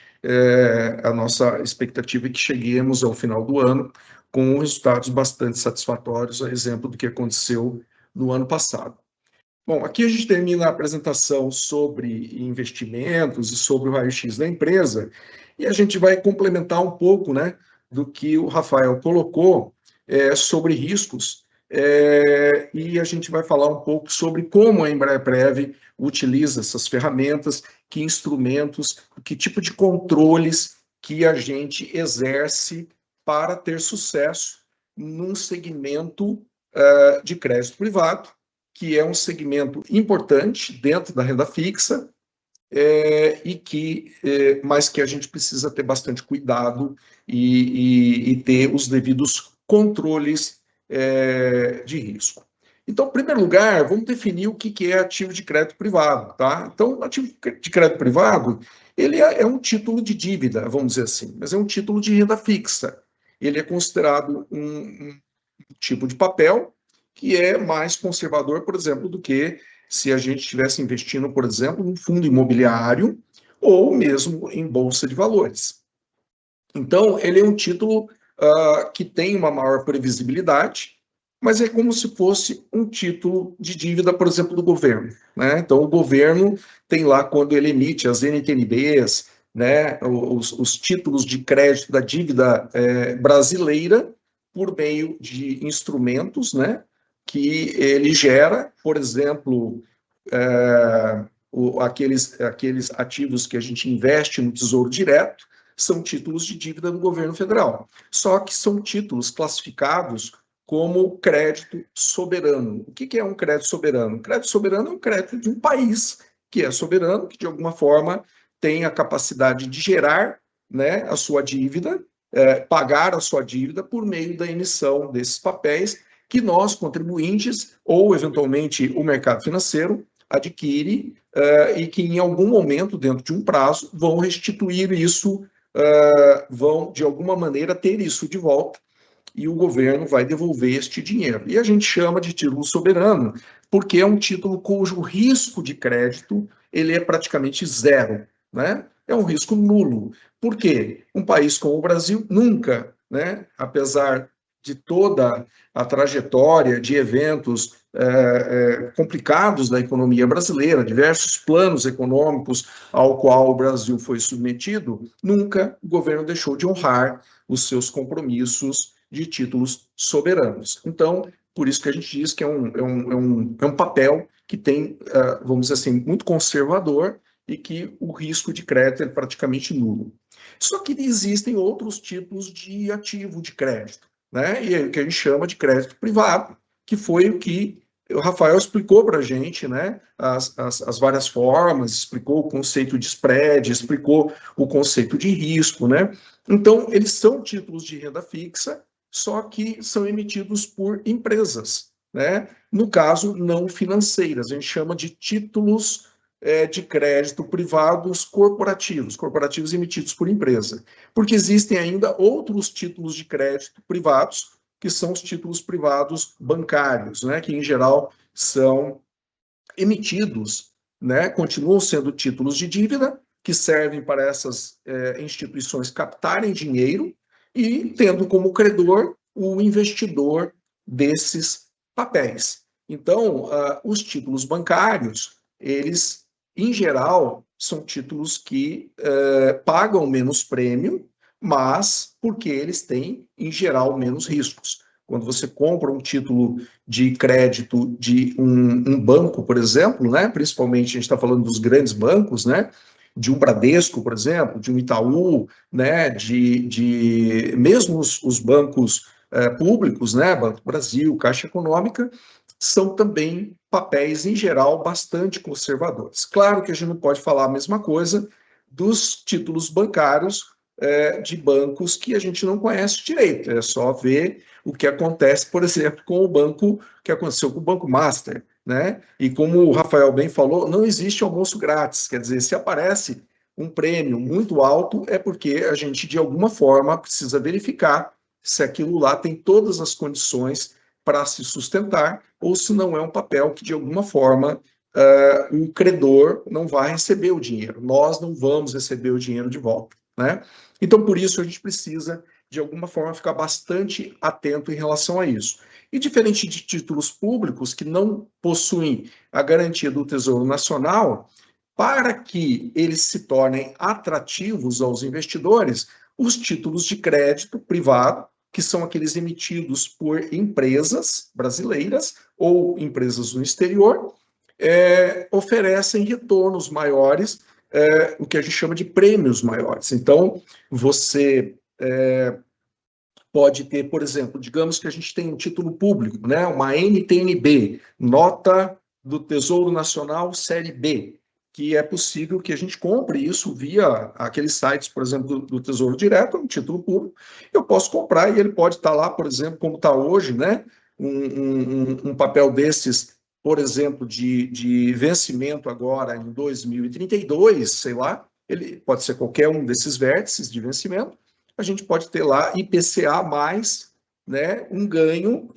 a nossa expectativa é que cheguemos ao final do ano com resultados bastante satisfatórios, a exemplo do que aconteceu no ano passado. Bom, aqui a gente termina a apresentação sobre investimentos e sobre o raio-x da empresa, e a gente vai complementar um pouco, né, do que o Rafael colocou sobre riscos, e a gente vai falar um pouco sobre como a Embraer-Prev utiliza essas ferramentas, que instrumentos, que tipo de controles que a gente exerce para ter sucesso num segmento de crédito privado, que é um segmento importante dentro da renda fixa, mas que a gente precisa ter bastante cuidado e ter os devidos controles de risco. Então, em primeiro lugar, vamos definir o que é ativo de crédito privado, tá? Então, ativo de crédito privado, ele é um título de dívida, vamos dizer assim, mas é um título de renda fixa. Ele é considerado um tipo de papel que é mais conservador, por exemplo, do que se a gente estivesse investindo, por exemplo, num fundo imobiliário ou mesmo em bolsa de valores. Então, ele é um título que tem uma maior previsibilidade, mas é como se fosse um título de dívida, por exemplo, do governo, né? Então, o governo tem lá, quando ele emite as NTNBs, né, os títulos de crédito da dívida brasileira, por meio de instrumentos, né, que ele gera, por exemplo, aqueles ativos que a gente investe no Tesouro Direto, são títulos de dívida do governo federal. Só que são títulos classificados como crédito soberano. O que é um crédito soberano? Crédito soberano é um crédito de um país que é soberano, que de alguma forma tem a capacidade de gerar, né, a sua dívida, pagar a sua dívida por meio da emissão desses papéis que nós, contribuintes, ou eventualmente o mercado financeiro, adquire e que em algum momento, dentro de um prazo, vão restituir isso, vão de alguma maneira ter isso de volta e o governo vai devolver este dinheiro. E a gente chama de título soberano porque é um título cujo risco de crédito ele é praticamente zero, né? É um risco nulo. Por quê? Um país como o Brasil nunca, né, apesar de toda a trajetória de eventos complicados da economia brasileira, diversos planos econômicos ao qual o Brasil foi submetido, nunca o governo deixou de honrar os seus compromissos de títulos soberanos. Então, por isso que a gente diz que é um papel que tem, vamos dizer assim, muito conservador e que o risco de crédito é praticamente nulo. Só que existem outros tipos de ativo de crédito, né? E é o que a gente chama de crédito privado, que foi o que o Rafael explicou para a gente, né? As várias formas, explicou o conceito de spread, explicou o conceito de risco, né? Então, eles são títulos de renda fixa, só que são emitidos por empresas, né? No caso, não financeiras. A gente chama de títulos de crédito privados corporativos emitidos por empresa. Porque existem ainda outros títulos de crédito privados, que são os títulos privados bancários, né? Que, em geral, são emitidos, né? Continuam sendo títulos de dívida, que servem para essas instituições captarem dinheiro e tendo como credor o investidor desses papéis. Então, os títulos bancários, eles, em geral, são títulos que pagam menos prêmio, mas porque eles têm, em geral, menos riscos. Quando você compra um título de crédito de um banco, por exemplo, né, principalmente a gente está falando dos grandes bancos, né, de um Bradesco, por exemplo, de um Itaú, né, mesmo os bancos públicos, né, Banco do Brasil, Caixa Econômica, são também papéis, em geral, bastante conservadores. Claro que a gente não pode falar a mesma coisa dos títulos bancários de bancos que a gente não conhece direito. É só ver o que acontece, por exemplo, com o banco, que aconteceu com o Banco Master, né? E como o Rafael bem falou, não existe almoço grátis. Quer dizer, se aparece um prêmio muito alto, é porque a gente, de alguma forma, precisa verificar se aquilo lá tem todas as condições para se sustentar, ou se não é um papel que, de alguma forma, o credor não vai receber o dinheiro. Nós não vamos receber o dinheiro de volta, né? Então, por isso, a gente precisa, de alguma forma, ficar bastante atento em relação a isso. E diferente de títulos públicos que não possuem a garantia do Tesouro Nacional, para que eles se tornem atrativos aos investidores, os títulos de crédito privado, que são aqueles emitidos por empresas brasileiras ou empresas no exterior, oferecem retornos maiores, o que a gente chama de prêmios maiores. Então, você pode ter, por exemplo, digamos que a gente tem um título público, né, uma NTN-B, Nota do Tesouro Nacional Série B, que é possível que a gente compre isso via aqueles sites, por exemplo, do Tesouro Direto, um título público. Eu posso comprar e ele pode estar lá, por exemplo, como está hoje, né, um papel desses, por exemplo, de vencimento agora em 2032, sei lá, ele pode ser qualquer um desses vértices de vencimento. A gente pode ter lá IPCA mais, né, um ganho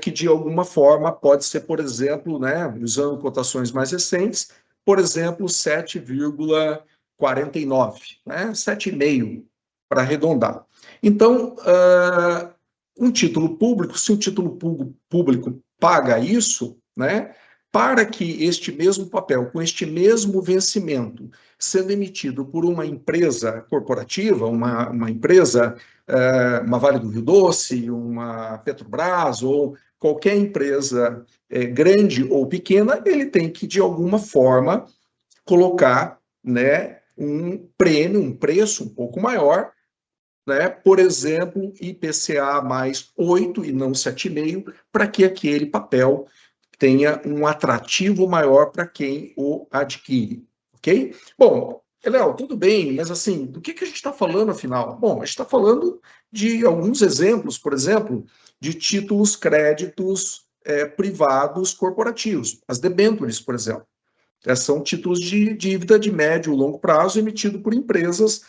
que de alguma forma pode ser, por exemplo, né, usando cotações mais recentes, por exemplo, 7,49, né, 7,5 para arredondar. Então, um título público, se o título público paga isso, né, para que este mesmo papel, com este mesmo vencimento, sendo emitido por uma empresa corporativa, uma empresa, uma Vale do Rio Doce, uma Petrobras ou qualquer empresa grande ou pequena, ele tem que, de alguma forma, colocar, né, um prêmio, um preço um pouco maior, né, por exemplo, IPCA mais 8 e não 7,5, para que aquele papel tenha um atrativo maior para quem o adquire, ok? Bom, Léo, tudo bem, mas assim, do que a gente está falando afinal? Bom, a gente está falando de alguns exemplos, por exemplo, de títulos créditos privados corporativos, as debêntures, por exemplo. São títulos de dívida de médio e longo prazo emitidos por empresas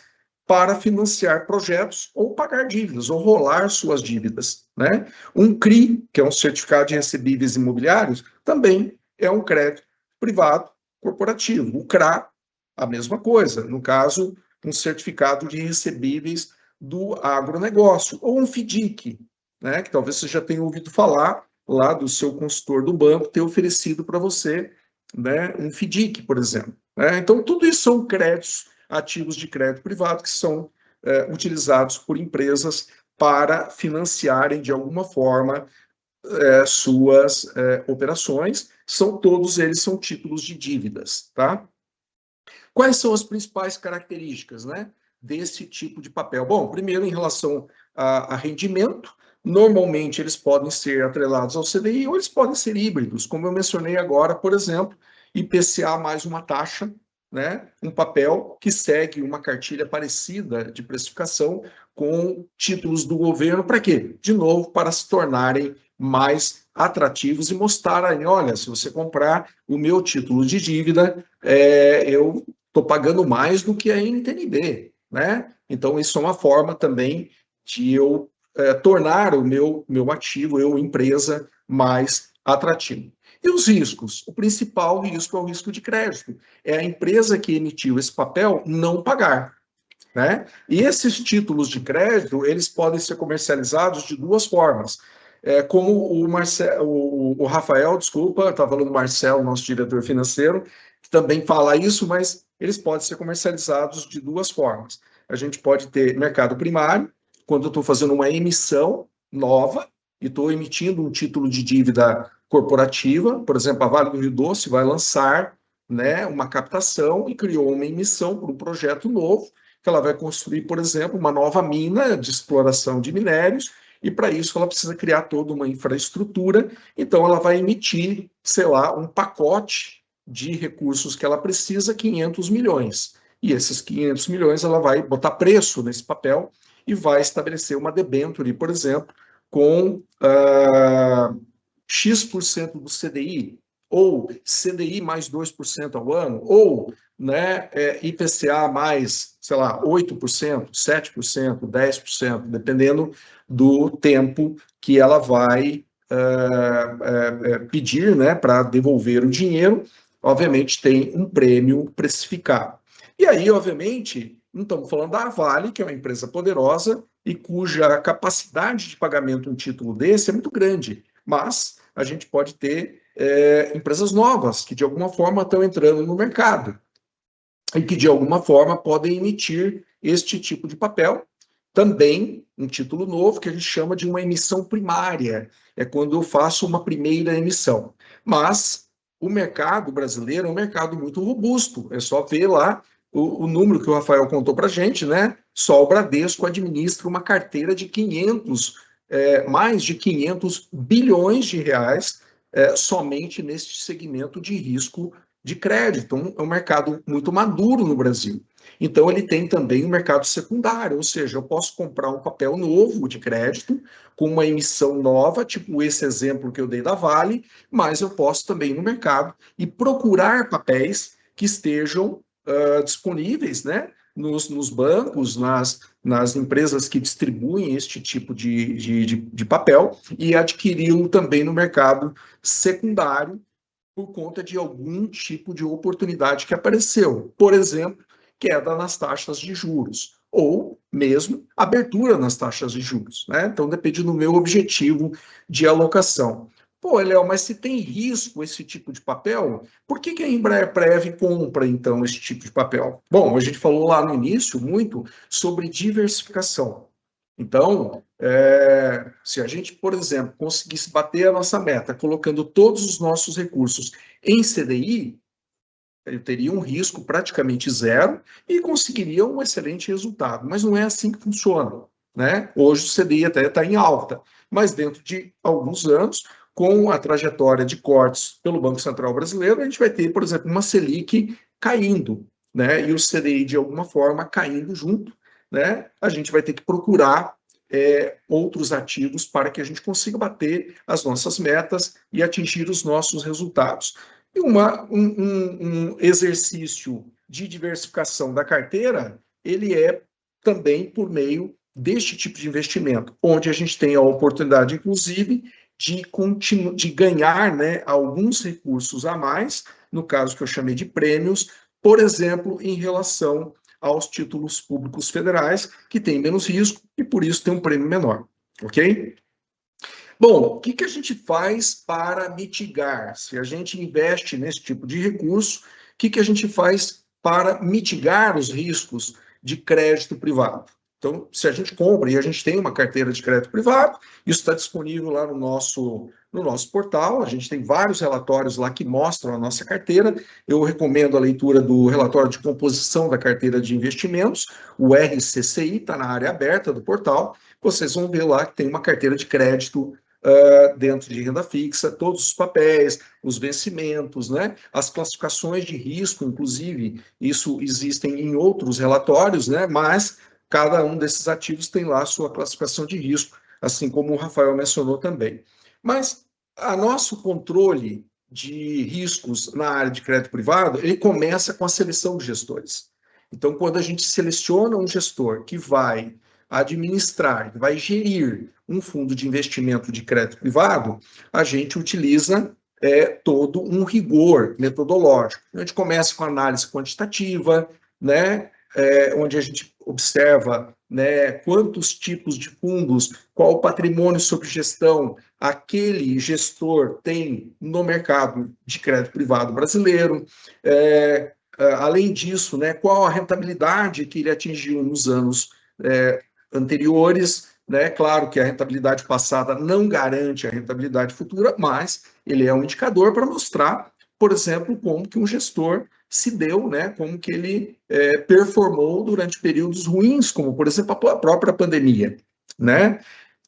para financiar projetos ou pagar dívidas, ou rolar suas dívidas, né? Um CRI, que é um certificado de recebíveis imobiliários, também é um crédito privado corporativo. O CRA, a mesma coisa, no caso, um certificado de recebíveis do agronegócio, ou um FDIC, né? Que talvez você já tenha ouvido falar lá do seu consultor do banco ter oferecido para você, né, um FDIC, por exemplo, né? Então, tudo isso são créditos, ativos de crédito privado que são utilizados por empresas para financiarem de alguma forma suas operações. Todos eles são títulos de dívidas, tá? Quais são as principais características, né, desse tipo de papel? Bom, primeiro, em relação a rendimento, normalmente eles podem ser atrelados ao CDI ou eles podem ser híbridos, como eu mencionei agora, por exemplo, IPCA mais uma taxa, né, um papel que segue uma cartilha parecida de precificação com títulos do governo, para quê? De novo, para se tornarem mais atrativos e mostrarem, olha, se você comprar o meu título de dívida, eu estou pagando mais do que a NTNB, né? Então, isso é uma forma também de eu tornar o meu ativo, eu, empresa, mais atrativo. E os riscos? O principal risco é o risco de crédito. É a empresa que emitiu esse papel não pagar, né? E esses títulos de crédito, eles podem ser comercializados de duas formas. Como o Rafael, desculpa, estava falando do Marcelo, nosso diretor financeiro, que também fala isso, mas eles podem ser comercializados de duas formas. A gente pode ter mercado primário, quando eu estou fazendo uma emissão nova e estou emitindo um título de dívida corporativa, por exemplo, a Vale do Rio Doce vai lançar, né, uma captação e criou uma emissão para um projeto novo, que ela vai construir, por exemplo, uma nova mina de exploração de minérios, e para isso ela precisa criar toda uma infraestrutura, então ela vai emitir, sei lá, um pacote de recursos que ela precisa, 500 milhões. E esses 500 milhões ela vai botar preço nesse papel e vai estabelecer uma debênture, por exemplo, com X% do CDI, ou CDI mais 2% ao ano, ou, né, IPCA mais, sei lá, 8%, 7%, 10%, dependendo do tempo que ela vai pedir, né, para devolver o dinheiro. Obviamente tem um prêmio precificado. E aí, obviamente, não estamos falando da Vale, que é uma empresa poderosa e cuja capacidade de pagamento de um título desse é muito grande, mas a gente pode ter empresas novas que, de alguma forma, estão entrando no mercado e que, de alguma forma, podem emitir este tipo de papel. Também um título novo que a gente chama de uma emissão primária, é quando eu faço uma primeira emissão. Mas o mercado brasileiro é um mercado muito robusto, é só ver lá o número que o Rafael contou para a gente, né? Só o Bradesco administra uma carteira de mais de 500 bilhões de reais somente neste segmento de risco de crédito. Então, é um mercado muito maduro no Brasil. Então, ele tem também um mercado secundário, ou seja, eu posso comprar um papel novo de crédito com uma emissão nova, tipo esse exemplo que eu dei da Vale, mas eu posso também ir no mercado e procurar papéis que estejam disponíveis, né, nos bancos, nas empresas que distribuem este tipo de papel e adquiri-lo também no mercado secundário por conta de algum tipo de oportunidade que apareceu. Por exemplo, queda nas taxas de juros ou mesmo abertura nas taxas de juros, né? Então depende do meu objetivo de alocação. Pô, Léo, mas se tem risco esse tipo de papel, por que a Embraer compra, então, esse tipo de papel? Bom, a gente falou lá no início muito sobre diversificação. Então, se a gente, por exemplo, conseguisse bater a nossa meta colocando todos os nossos recursos em CDI, eu teria um risco praticamente zero e conseguiria um excelente resultado. Mas não é assim que funciona, né? Hoje o CDI até está em alta, mas dentro de alguns anos, com a trajetória de cortes pelo Banco Central Brasileiro, a gente vai ter, por exemplo, uma Selic caindo, né? E o CDI, de alguma forma, caindo junto, né? A gente vai ter que procurar outros ativos para que a gente consiga bater as nossas metas e atingir os nossos resultados. E um exercício de diversificação da carteira, ele é também por meio deste tipo de investimento, onde a gente tem a oportunidade, inclusive, de ganhar, né, alguns recursos a mais, no caso que eu chamei de prêmios, por exemplo, em relação aos títulos públicos federais, que têm menos risco e, por isso, tem um prêmio menor, ok? Bom, o que a gente faz para mitigar? Se a gente investe nesse tipo de recurso, o que a gente faz para mitigar os riscos de crédito privado? Então, se a gente compra e a gente tem uma carteira de crédito privado, isso está disponível lá no nosso portal, a gente tem vários relatórios lá que mostram a nossa carteira. Eu recomendo a leitura do relatório de composição da carteira de investimentos, o RCCI, está na área aberta do portal. Vocês vão ver lá que tem uma carteira de crédito dentro de renda fixa, todos os papéis, os vencimentos, né? As classificações de risco, inclusive, isso existem em outros relatórios, né? Mas cada um desses ativos tem lá a sua classificação de risco, assim como o Rafael mencionou também. Mas a nosso controle de riscos na área de crédito privado, ele começa com a seleção de gestores. Então, quando a gente seleciona um gestor que vai administrar, que vai gerir um fundo de investimento de crédito privado, a gente utiliza todo um rigor metodológico. A gente começa com análise quantitativa, né, onde a gente observa, né, quantos tipos de fundos, qual o patrimônio sob gestão aquele gestor tem no mercado de crédito privado brasileiro. Além disso, né, qual a rentabilidade que ele atingiu nos anos anteriores, né? Claro que a rentabilidade passada não garante a rentabilidade futura, mas ele é um indicador para mostrar, por exemplo, como que um gestor se deu, né? Como que ele performou durante períodos ruins, como, por exemplo, a própria pandemia, né?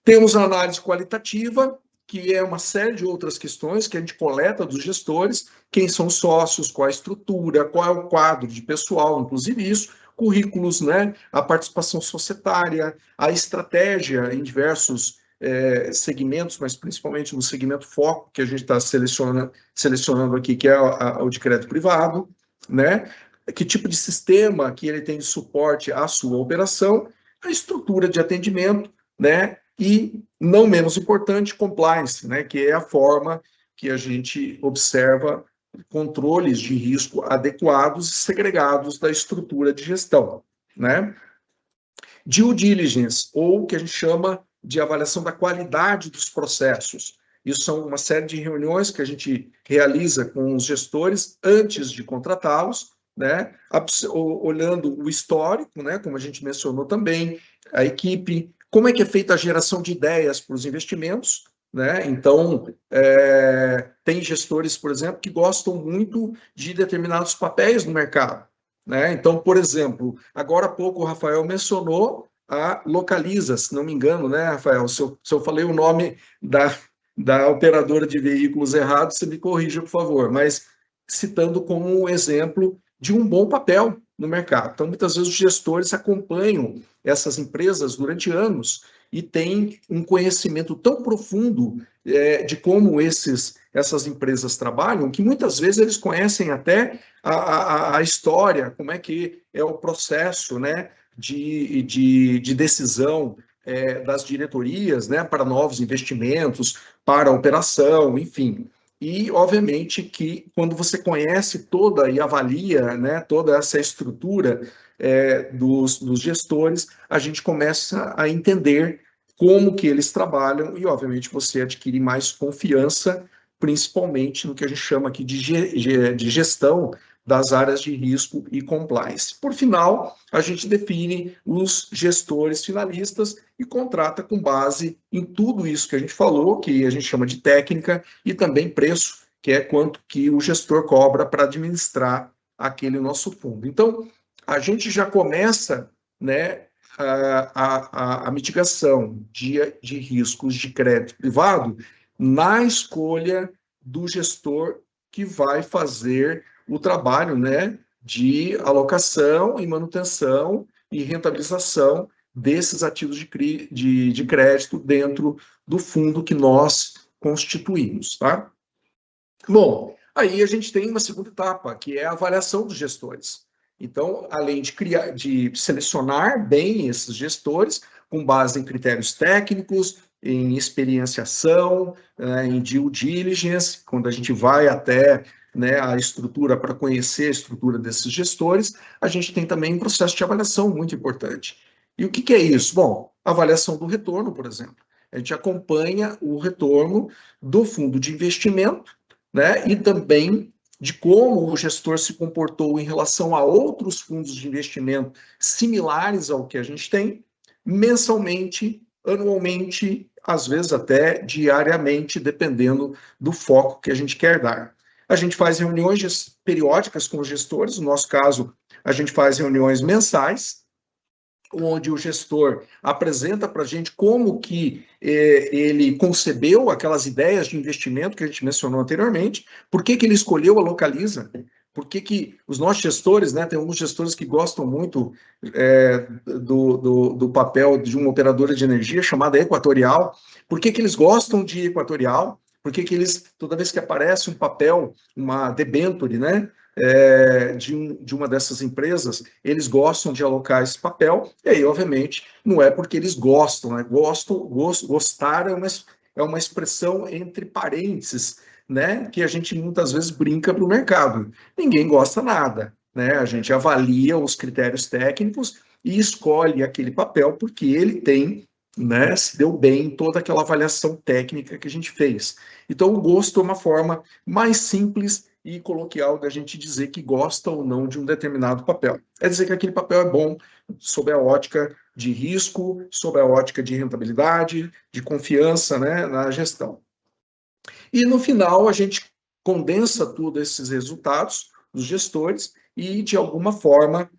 Temos a análise qualitativa, que é uma série de outras questões que a gente coleta dos gestores, quem são os sócios, qual a estrutura, qual é o quadro de pessoal, inclusive isso, currículos, né, a participação societária, a estratégia em diversos segmentos, mas principalmente no segmento foco que a gente está selecionando aqui, que é o de crédito privado, né, que tipo de sistema que ele tem de suporte à sua operação, a estrutura de atendimento, né, e, não menos importante, compliance, né, que é a forma que a gente observa controles de risco adequados e segregados da estrutura de gestão, né? Due diligence, ou o que a gente chama de avaliação da qualidade dos processos. Isso são uma série de reuniões que a gente realiza com os gestores antes de contratá-los, né? Olhando o histórico, né? Como a gente mencionou também, a equipe, como é que é feita a geração de ideias para os investimentos, né? Então, tem gestores, por exemplo, que gostam muito de determinados papéis no mercado, né? Então, por exemplo, agora há pouco o Rafael mencionou a Localiza, se não me engano, né, Rafael? Se eu falei o nome da operadora de veículos errado, você me corrija, por favor, mas citando como um exemplo de um bom papel no mercado. Então, muitas vezes os gestores acompanham essas empresas durante anos e têm um conhecimento tão profundo de como essas empresas trabalham, que muitas vezes eles conhecem até a história, como é que é o processo, né, de decisão das diretorias, né, para novos investimentos, para a operação, enfim. E, obviamente, que quando você conhece toda e avalia, né, toda essa estrutura dos gestores, a gente começa a entender como que eles trabalham e, obviamente, você adquire mais confiança, principalmente no que a gente chama aqui de gestão das áreas de risco e compliance. Por final, a gente define os gestores finalistas e contrata com base em tudo isso que a gente falou, que a gente chama de técnica, e também preço, que é quanto que o gestor cobra para administrar aquele nosso fundo. Então, a gente já começa, né, a mitigação de riscos de crédito privado na escolha do gestor que vai fazer o trabalho, né, de alocação e manutenção e rentabilização desses ativos de crédito dentro do fundo que nós constituímos, tá? Bom, aí a gente tem uma segunda etapa, que é a avaliação dos gestores. Então, além de selecionar bem esses gestores, com base em critérios técnicos, em experienciação, em due diligence, quando a gente vai até, né, a estrutura para conhecer a estrutura desses gestores, a gente tem também um processo de avaliação muito importante. E o que é isso? Bom, avaliação do retorno, por exemplo. A gente acompanha o retorno do fundo de investimento, né, e também de como o gestor se comportou em relação a outros fundos de investimento similares ao que a gente tem, mensalmente, anualmente, às vezes até diariamente, dependendo do foco que a gente quer dar. A gente faz reuniões periódicas com os gestores, no nosso caso, a gente faz reuniões mensais, onde o gestor apresenta para a gente como que ele concebeu aquelas ideias de investimento que a gente mencionou anteriormente, por que ele escolheu a Localiza, por que os nossos gestores, né, tem alguns gestores que gostam muito do papel de uma operadora de energia chamada Equatorial, por que eles gostam de Equatorial, por que eles, toda vez que aparece um papel, uma debenture, né, de uma dessas empresas, eles gostam de alocar esse papel, e aí, obviamente, não é porque eles gostam, né? Gostar é uma expressão entre parênteses, né? Que a gente muitas vezes brinca para o mercado. Ninguém gosta nada, né? A gente avalia os critérios técnicos e escolhe aquele papel porque ele tem, né, se deu bem em toda aquela avaliação técnica que a gente fez. Então, o gosto é uma forma mais simples e coloquial da gente dizer que gosta ou não de um determinado papel. É dizer que aquele papel é bom sob a ótica de risco, sob a ótica de rentabilidade, de confiança, né, na gestão. E no final a gente condensa todos esses resultados dos gestores e, de alguma forma,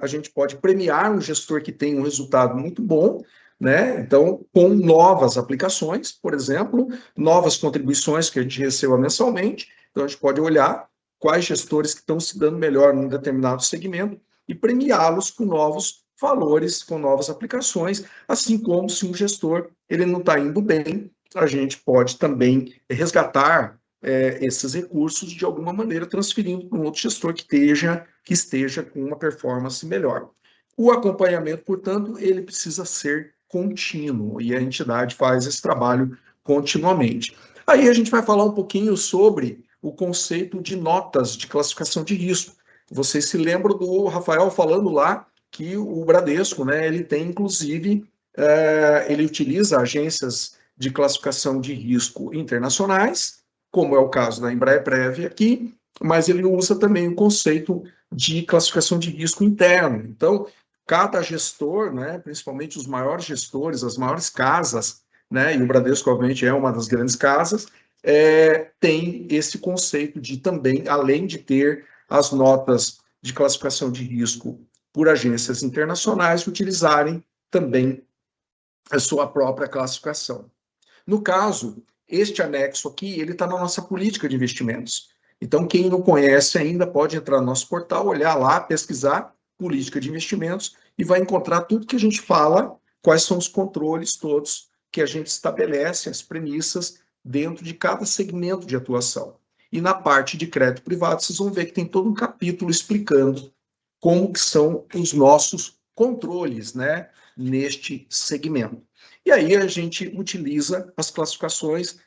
a gente pode premiar um gestor que tem um resultado muito bom, né? Então, com novas aplicações, por exemplo, novas contribuições que a gente receba mensalmente. Então, a gente pode olhar quais gestores que estão se dando melhor num determinado segmento e premiá-los com novos valores, com novas aplicações, assim como se um gestor ele não está indo bem, a gente pode também resgatar esses recursos de alguma maneira, transferindo para um outro gestor que esteja com uma performance melhor. O acompanhamento, portanto, ele precisa ser contínuo, e a entidade faz esse trabalho continuamente. Aí a gente vai falar um pouquinho sobre o conceito de notas de classificação de risco. Vocês se lembram do Rafael falando lá que o Bradesco, né, ele tem, inclusive, ele utiliza agências de classificação de risco internacionais, como é o caso da Embraer-Prev aqui, mas ele usa também o conceito de classificação de risco interno. Então, cada gestor, né, principalmente os maiores gestores, as maiores casas, né, e o Bradesco, obviamente, é uma das grandes casas, tem esse conceito de também, além de ter as notas de classificação de risco por agências internacionais, utilizarem também a sua própria classificação. No caso, este anexo aqui, ele está na nossa política de investimentos. Então, quem não conhece ainda pode entrar no nosso portal, olhar lá, pesquisar política de investimentos e vai encontrar tudo que a gente fala, quais são os controles todos que a gente estabelece, as premissas dentro de cada segmento de atuação. E na parte de crédito privado, vocês vão ver que tem todo um capítulo explicando como que são os nossos controles, né, neste segmento. E aí a gente utiliza as classificações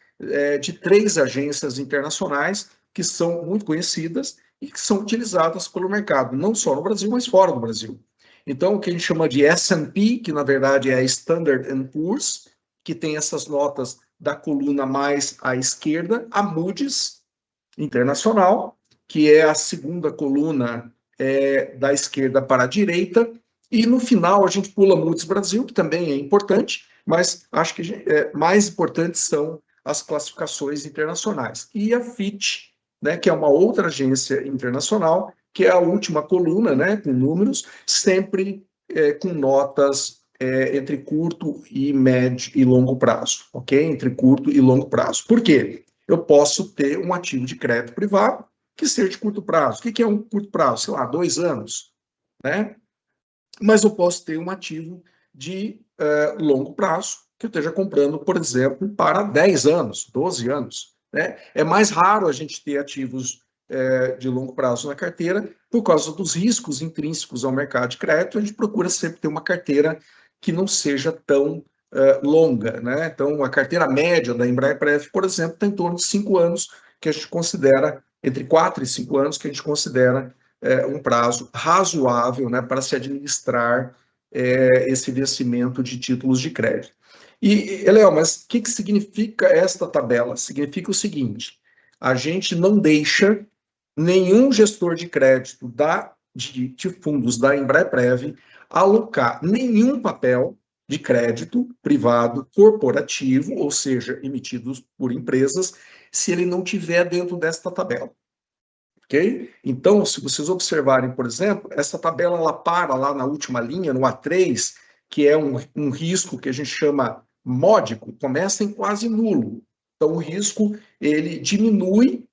de 3 agências internacionais que são muito conhecidas e que são utilizadas pelo mercado, não só no Brasil, mas fora do Brasil. Então, o que a gente chama de S&P, que na verdade é a Standard & Poor's, que tem essas notas da coluna mais à esquerda, a Moody's Internacional, que é a segunda coluna da esquerda para a direita, e no final a gente pula Moody's Brasil, que também é importante, mas acho que mais importantes são as classificações internacionais. E a Fitch, né, que é uma outra agência internacional, que é a última coluna, né, com números, sempre com notas entre curto e médio e longo prazo, ok? Entre curto e longo prazo. Por quê? Eu posso ter um ativo de crédito privado que seja de curto prazo. O que é um curto prazo? Sei lá, 2 anos, né? Mas eu posso ter um ativo de longo prazo, que eu esteja comprando, por exemplo, para 10 anos, 12 anos. Né? É mais raro a gente ter ativos de longo prazo na carteira, por causa dos riscos intrínsecos ao mercado de crédito, a gente procura sempre ter uma carteira que não seja tão longa. Né? Então, a carteira média da Embraer-Prev, por exemplo, está em torno de 5 anos, que a gente considera, entre 4 e 5 anos, que a gente considera um prazo razoável, né, para se administrar esse vencimento de títulos de crédito. E, Léo, mas o que significa esta tabela? Significa o seguinte: a gente não deixa nenhum gestor de crédito de fundos da Embraer-Prev alocar nenhum papel de crédito privado corporativo, ou seja, emitidos por empresas, se ele não tiver dentro desta tabela. ok? Então, se vocês observarem, por exemplo, essa tabela ela para lá na última linha, no A3, que é um risco que a gente chama módico, começa em quase nulo. Então, o risco ele diminui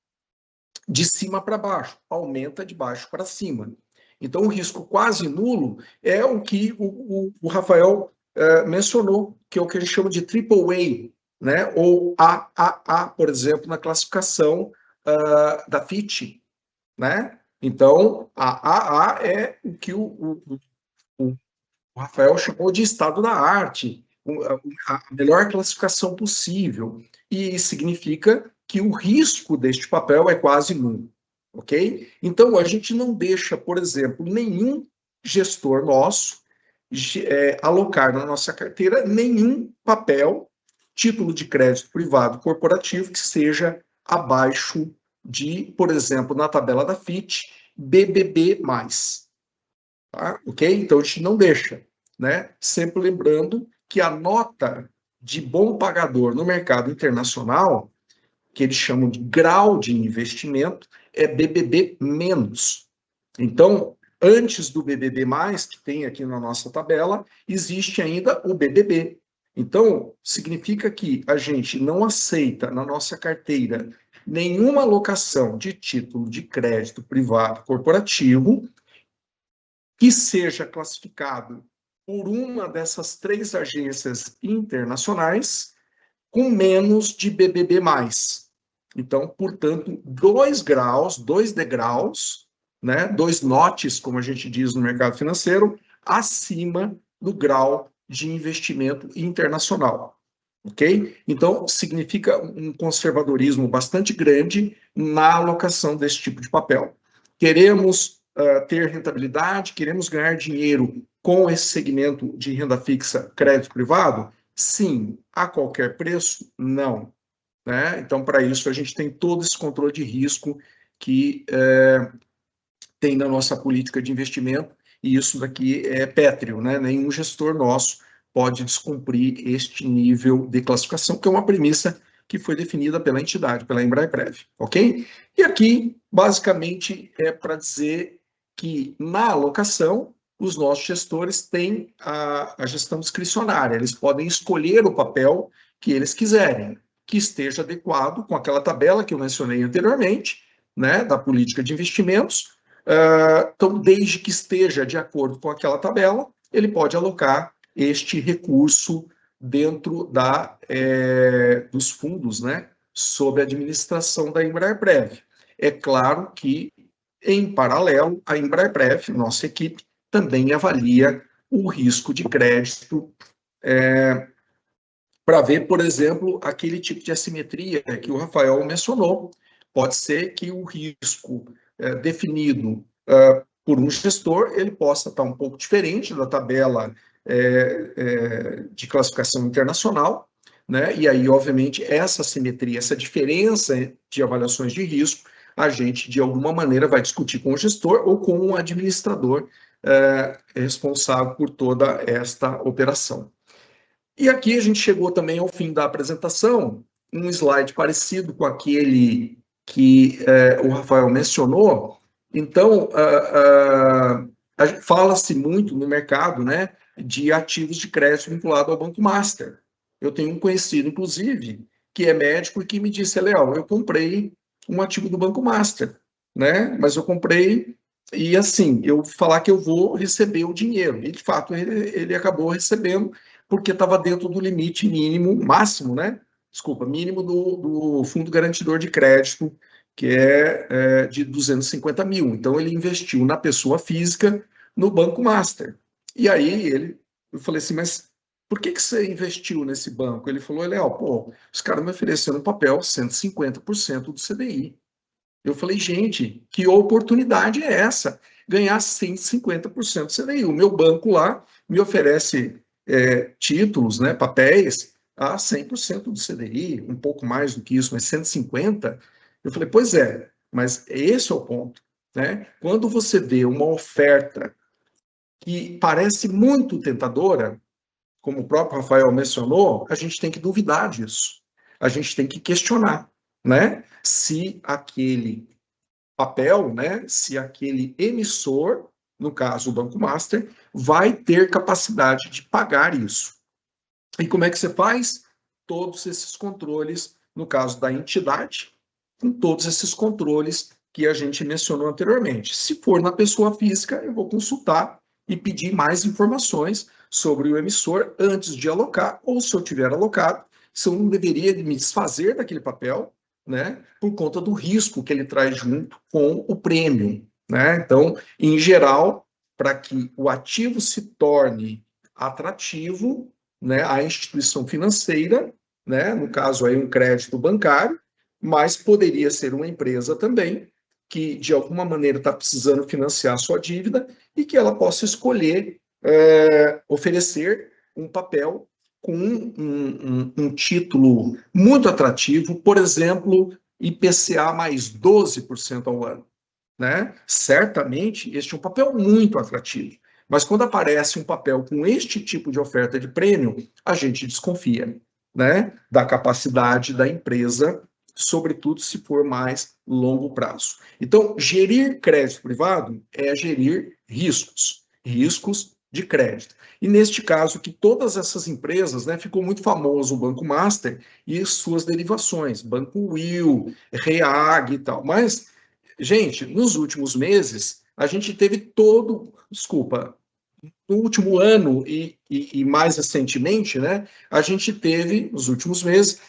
de cima para baixo, aumenta de baixo para cima. Então, o risco quase nulo é o que o Rafael mencionou, que é o que a gente chama de triple A, né? Ou AAA, por exemplo, na classificação da Fitch, né? Então, a AA é o que o Rafael chamou de estado da arte, a melhor classificação possível, e significa que o risco deste papel é quase nulo, ok? Então, a gente não deixa, por exemplo, nenhum gestor nosso alocar na nossa carteira nenhum papel, título de crédito privado corporativo que seja abaixo de, por exemplo, na tabela da Fitch, BBB+. Tá? Ok? Então, a gente não deixa, né? Sempre lembrando que a nota de bom pagador no mercado internacional, que eles chamam de grau de investimento, é BBB-. Então, antes do BBB+, que tem aqui na nossa tabela, existe ainda o BBB. Então, significa que a gente não aceita na nossa carteira nenhuma alocação de título de crédito privado corporativo que seja classificado por uma dessas 3 agências internacionais com menos de BBB+. Então, portanto, 2 graus, 2 degraus, né, 2 notches, como a gente diz no mercado financeiro, acima do grau de investimento internacional. Ok? Então, significa um conservadorismo bastante grande na alocação desse tipo de papel. Queremos ter rentabilidade, queremos ganhar dinheiro com esse segmento de renda fixa, crédito privado? Sim. A qualquer preço? Não. Né? Então, para isso, a gente tem todo esse controle de risco que tem na nossa política de investimento, e isso daqui é pétreo, né? Nenhum gestor nosso pode descumprir este nível de classificação, que é uma premissa que foi definida pela entidade, pela Embraer-Prev, ok? E aqui, basicamente, é para dizer que na alocação, os nossos gestores têm a gestão discricionária, eles podem escolher o papel que eles quiserem, que esteja adequado com aquela tabela que eu mencionei anteriormente, né, da política de investimentos. Então, desde que esteja de acordo com aquela tabela, ele pode alocar este recurso dentro dos fundos, né, sob a administração da Embraer-Prev. É claro que, em paralelo, a Embraer-Prev, nossa equipe, também avalia o risco de crédito para ver, por exemplo, aquele tipo de assimetria que o Rafael mencionou. Pode ser que o risco definido por um gestor, ele possa estar um pouco diferente da tabela de classificação internacional, né? E aí, obviamente, essa assimetria, essa diferença de avaliações de risco, a gente, de alguma maneira, vai discutir com o gestor ou com o administrador responsável por toda esta operação. E aqui a gente chegou também ao fim da apresentação, um slide parecido com aquele que o Rafael mencionou. Então, fala-se muito no mercado, né, de ativos de crédito vinculado ao Banco Master. Eu tenho um conhecido, inclusive, que é médico e que me disse, Léo, eu comprei um ativo do Banco Master, né, mas eu comprei e, assim, eu falar que eu vou receber o dinheiro. E, de fato, ele acabou recebendo, porque estava dentro do limite mínimo, máximo, né? Desculpa, mínimo do Fundo Garantidor de Crédito, que é de 250 mil. Então, ele investiu na pessoa física no Banco Master. E aí, eu falei assim, mas por que você investiu nesse banco? Ele falou, Léo, pô, os caras me ofereceram um papel 150% do CDI. Eu falei, gente, que oportunidade é essa? Ganhar 150% do CDI. O meu banco lá me oferece títulos, né, papéis, a 100% do CDI, um pouco mais do que isso, mas 150%. Eu falei, pois é, mas esse é o ponto. Né? Quando você vê uma oferta que parece muito tentadora, como o próprio Rafael mencionou, a gente tem que duvidar disso. A gente tem que questionar, né? Se aquele papel, né, se aquele emissor, no caso o Banco Master, vai ter capacidade de pagar isso. E como é que você faz? Todos esses controles, no caso da entidade, com todos esses controles que a gente mencionou anteriormente. Se for na pessoa física, eu vou consultar e pedir mais informações sobre o emissor antes de alocar, ou se eu tiver alocado, se eu não deveria me desfazer daquele papel, né, por conta do risco que ele traz junto com o prêmio, né? Então, em geral, para que o ativo se torne atrativo, né, a instituição financeira, né, no caso aí um crédito bancário, mas poderia ser uma empresa também que de alguma maneira está precisando financiar a sua dívida e que ela possa escolher oferecer um papel com um título muito atrativo, por exemplo, IPCA mais 12% ao ano, né? Certamente este é um papel muito atrativo. Mas quando aparece um papel com este tipo de oferta de prêmio, a gente desconfia, né, da capacidade da empresa, sobretudo se for mais longo prazo. Então, gerir crédito privado é gerir riscos, riscos de crédito. E neste caso, que todas essas empresas, né, ficou muito famoso o Banco Master e suas derivações, Banco Will, Reag e tal, mas gente, nos últimos meses, a gente teve no último ano e mais recentemente, né, a gente teve, nos últimos meses,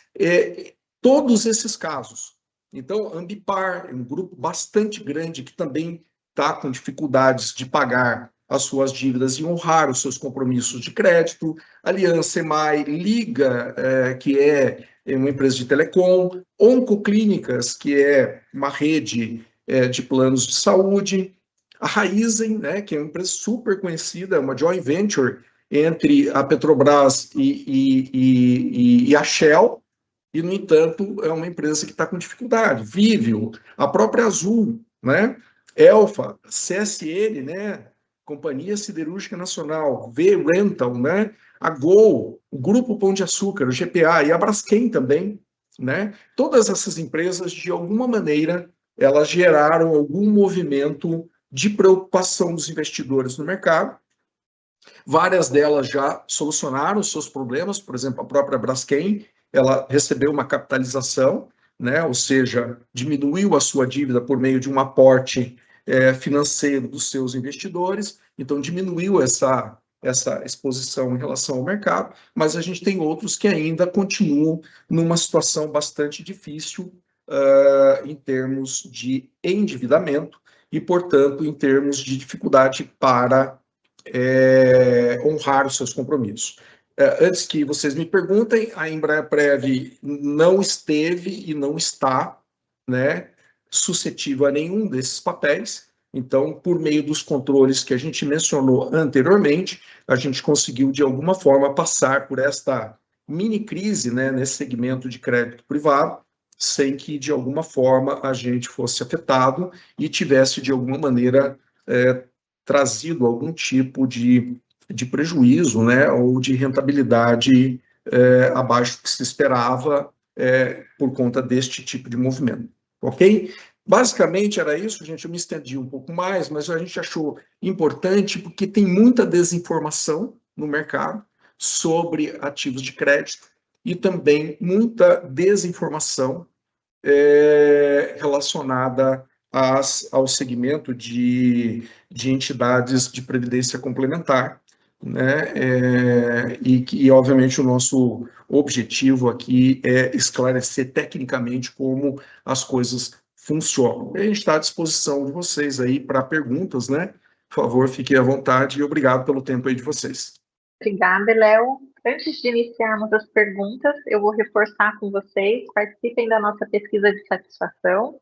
todos esses casos. Então, Ambipar é um grupo bastante grande que também está com dificuldades de pagar as suas dívidas e honrar os seus compromissos de crédito. Aliança EMAI, Liga, que é uma empresa de telecom, Oncoclínicas, que é uma rede de planos de saúde, a Raizen, né, que é uma empresa super conhecida, uma joint venture entre a Petrobras e a Shell, e, no entanto, é uma empresa que está com dificuldade. Viveo, a própria Azul, né, Elfa, CSN, né, Companhia Siderúrgica Nacional, V-Rental, né, a Gol, o Grupo Pão de Açúcar, o GPA e a Braskem também, né, todas essas empresas, de alguma maneira, elas geraram algum movimento de preocupação dos investidores no mercado. Várias delas já solucionaram os seus problemas, por exemplo, a própria Braskem, ela recebeu uma capitalização, né, ou seja, diminuiu a sua dívida por meio de um aporte financeiro dos seus investidores, então diminuiu essa exposição em relação ao mercado, mas a gente tem outros que ainda continuam numa situação bastante difícil em termos de endividamento e, portanto, em termos de dificuldade para honrar os seus compromissos. Antes que vocês me perguntem, a Embraer-Prev não esteve e não está, né, suscetível a nenhum desses papéis. Então, por meio dos controles que a gente mencionou anteriormente, a gente conseguiu, de alguma forma, passar por esta mini crise, né, nesse segmento de crédito privado, sem que, de alguma forma, a gente fosse afetado e tivesse, de alguma maneira, trazido algum tipo de prejuízo, né, ou de rentabilidade abaixo do que se esperava por conta deste tipo de movimento, ok? Basicamente era isso, gente, eu me estendi um pouco mais, mas a gente achou importante porque tem muita desinformação no mercado sobre ativos de crédito e também muita desinformação relacionada ao segmento de entidades de previdência complementar, né? E, obviamente, o nosso objetivo aqui é esclarecer tecnicamente como as coisas funcionam. E a gente está à disposição de vocês aí para perguntas, né? Por favor, fiquem à vontade e obrigado pelo tempo aí de vocês. Obrigada, Léo. Antes de iniciarmos as perguntas, eu vou reforçar com vocês, participem da nossa pesquisa de satisfação.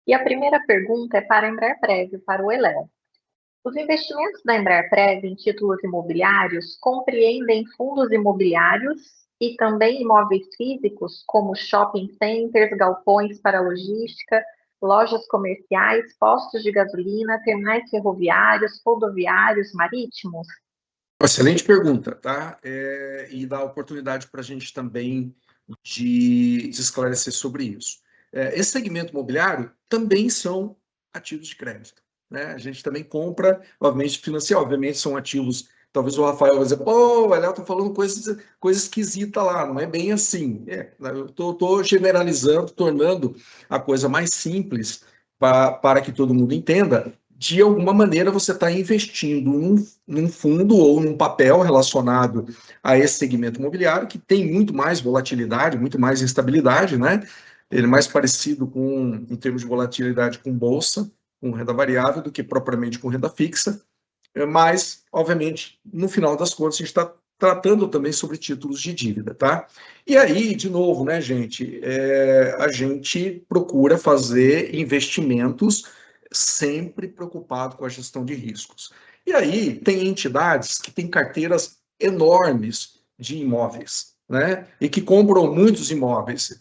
E a primeira pergunta é para a Embraer-Prev, para o Eléo. Os investimentos da Embraer-Prev em títulos imobiliários compreendem fundos imobiliários e também imóveis físicos, como shopping centers, galpões para logística, lojas comerciais, postos de gasolina, terminais ferroviários, rodoviários, marítimos? Excelente pergunta, tá? E dá oportunidade para a gente também de esclarecer sobre isso. Esse segmento imobiliário também são ativos de crédito, né? A gente também compra, obviamente, financiar, obviamente são ativos, talvez o Rafael vai dizer, pô, o Léo tá falando coisa esquisita lá, não é bem assim. Eu tô generalizando, tornando a coisa mais simples para que todo mundo entenda. De alguma maneira você está investindo num fundo ou num papel relacionado a esse segmento imobiliário que tem muito mais volatilidade, muito mais instabilidade, né? Ele é mais parecido com, em termos de volatilidade, com bolsa, com renda variável, do que propriamente com renda fixa. Mas, obviamente, no final das contas, a gente está tratando também sobre títulos de dívida, tá? E aí, de novo, né, gente, a gente procura fazer investimentos sempre preocupado com a gestão de riscos. E aí, tem entidades que têm carteiras enormes de imóveis, né? E que compram muitos imóveis.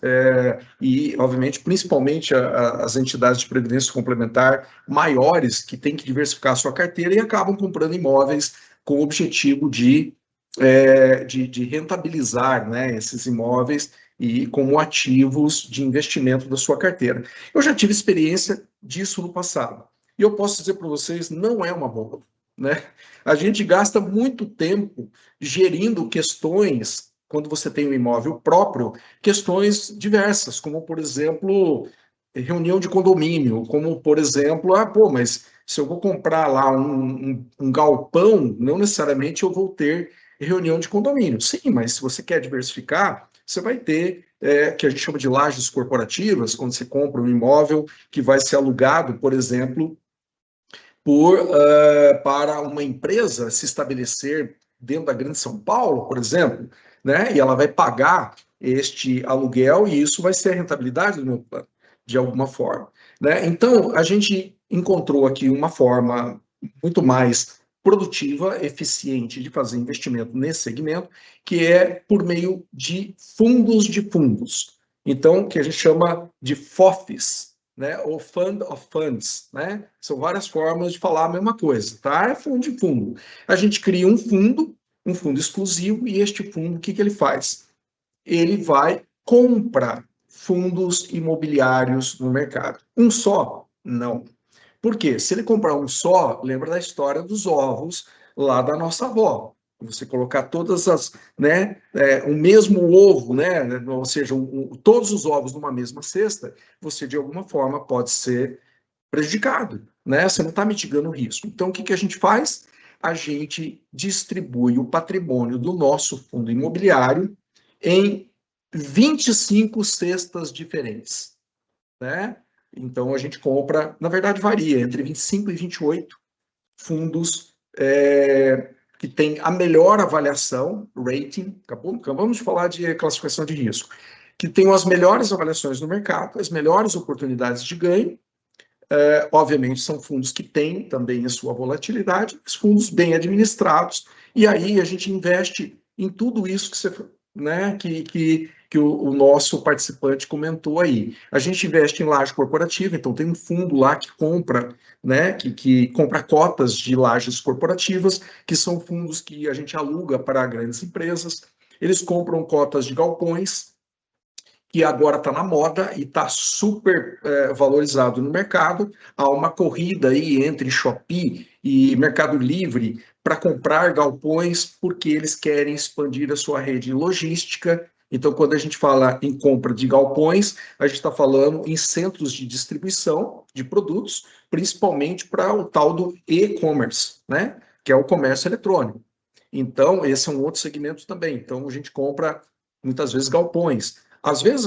E, obviamente, principalmente as entidades de previdência complementar maiores, que têm que diversificar a sua carteira e acabam comprando imóveis com o objetivo de rentabilizar, né, esses imóveis e como ativos de investimento da sua carteira. Eu já tive experiência disso no passado. E eu posso dizer para vocês, não é uma boa, né? A gente gasta muito tempo gerindo questões, quando você tem um imóvel próprio, questões diversas, como, por exemplo, reunião de condomínio, como, por exemplo, mas se eu vou comprar lá um galpão, não necessariamente eu vou ter reunião de condomínio. Sim, mas se você quer diversificar, você vai ter, que a gente chama de lajes corporativas, quando você compra um imóvel que vai ser alugado, por exemplo, para uma empresa se estabelecer dentro da Grande São Paulo, por exemplo, né? E ela vai pagar este aluguel e isso vai ser a rentabilidade do meu plano, de alguma forma, né? Então, a gente encontrou aqui uma forma muito mais produtiva, eficiente de fazer investimento nesse segmento, que é por meio de fundos de fundos. Então, que a gente chama de FOFs, né? Ou Fund of Funds, né? São várias formas de falar a mesma coisa, tá? É fundo de fundo. A gente cria um fundo exclusivo, e este fundo, o que ele faz? Ele vai comprar fundos imobiliários no mercado. Um só? Não. Por quê? Se ele comprar um só, lembra da história dos ovos lá da nossa avó. Você colocar todas as, né, o mesmo ovo, né, ou seja, todos os ovos numa mesma cesta, você de alguma forma pode ser prejudicado, né? Você não está mitigando o risco. Então, o que a gente faz? A gente distribui o patrimônio do nosso fundo imobiliário em 25 cestas diferentes, né? Então, a gente compra, na verdade, varia entre 25 e 28 fundos que têm a melhor avaliação, rating, acabamos de falar de classificação de risco, que tenham as melhores avaliações no mercado, as melhores oportunidades de ganho. Obviamente, são fundos que têm também a sua volatilidade, os fundos bem administrados, e aí a gente investe em tudo isso que você, né, que o nosso participante comentou aí. A gente investe em laje corporativa, então tem um fundo lá que compra, né, que compra cotas de lajes corporativas, que são fundos que a gente aluga para grandes empresas. Eles compram cotas de galpões, que agora está na moda e está super valorizado no mercado. Há uma corrida aí entre Shopee e Mercado Livre para comprar galpões, porque eles querem expandir a sua rede logística. Então, quando a gente fala em compra de galpões, a gente está falando em centros de distribuição de produtos, principalmente para o tal do e-commerce, né? Que é o comércio eletrônico. Então, esse é um outro segmento também. Então, a gente compra muitas vezes galpões. Às vezes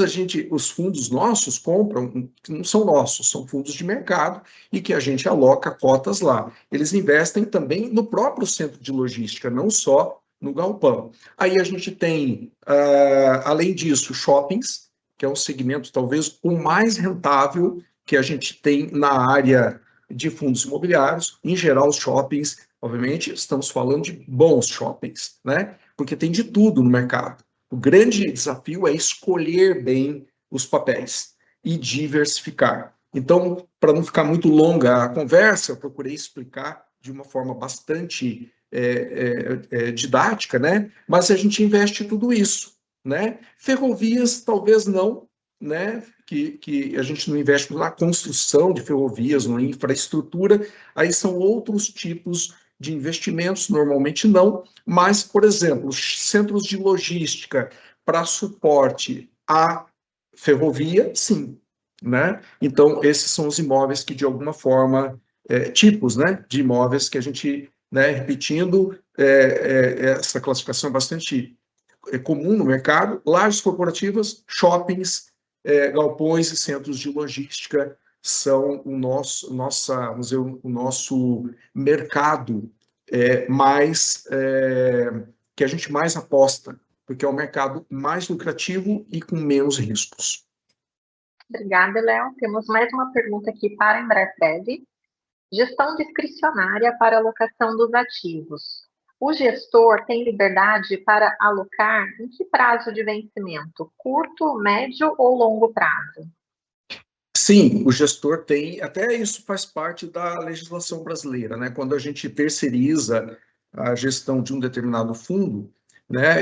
os fundos nossos compram, que não são nossos, são fundos de mercado e que a gente aloca cotas lá. Eles investem também no próprio centro de logística, não só no galpão. Aí a gente tem, além disso, shoppings, que é um segmento talvez o mais rentável que a gente tem na área de fundos imobiliários. Em geral, os shoppings, obviamente, estamos falando de bons shoppings, né? Porque tem de tudo no mercado. O grande desafio é escolher bem os papéis e diversificar. Então, para não ficar muito longa a conversa, eu procurei explicar de uma forma bastante didática, né? Mas a gente investe tudo isso, né? Ferrovias, talvez não, né, que a gente não investe na construção de ferrovias, na infraestrutura, aí são outros tipos de investimentos, normalmente não, mas, por exemplo, centros de logística para suporte à ferrovia, sim, né? Então, esses são os imóveis que, de alguma forma, tipos, né, de imóveis que a gente, né, repetindo, essa classificação é bastante comum no mercado, lajes corporativas, shoppings, galpões e centros de logística são vamos dizer, o nosso mercado que a gente mais aposta, porque é o mercado mais lucrativo e com menos riscos. Obrigada, Léo. Temos mais uma pergunta aqui para a Embraer. Gestão discricionária para alocação dos ativos. O gestor tem liberdade para alocar em que prazo de vencimento? Curto, médio ou longo prazo? Sim, o gestor tem, até isso faz parte da legislação brasileira, né? Quando a gente terceiriza a gestão de um determinado fundo, né?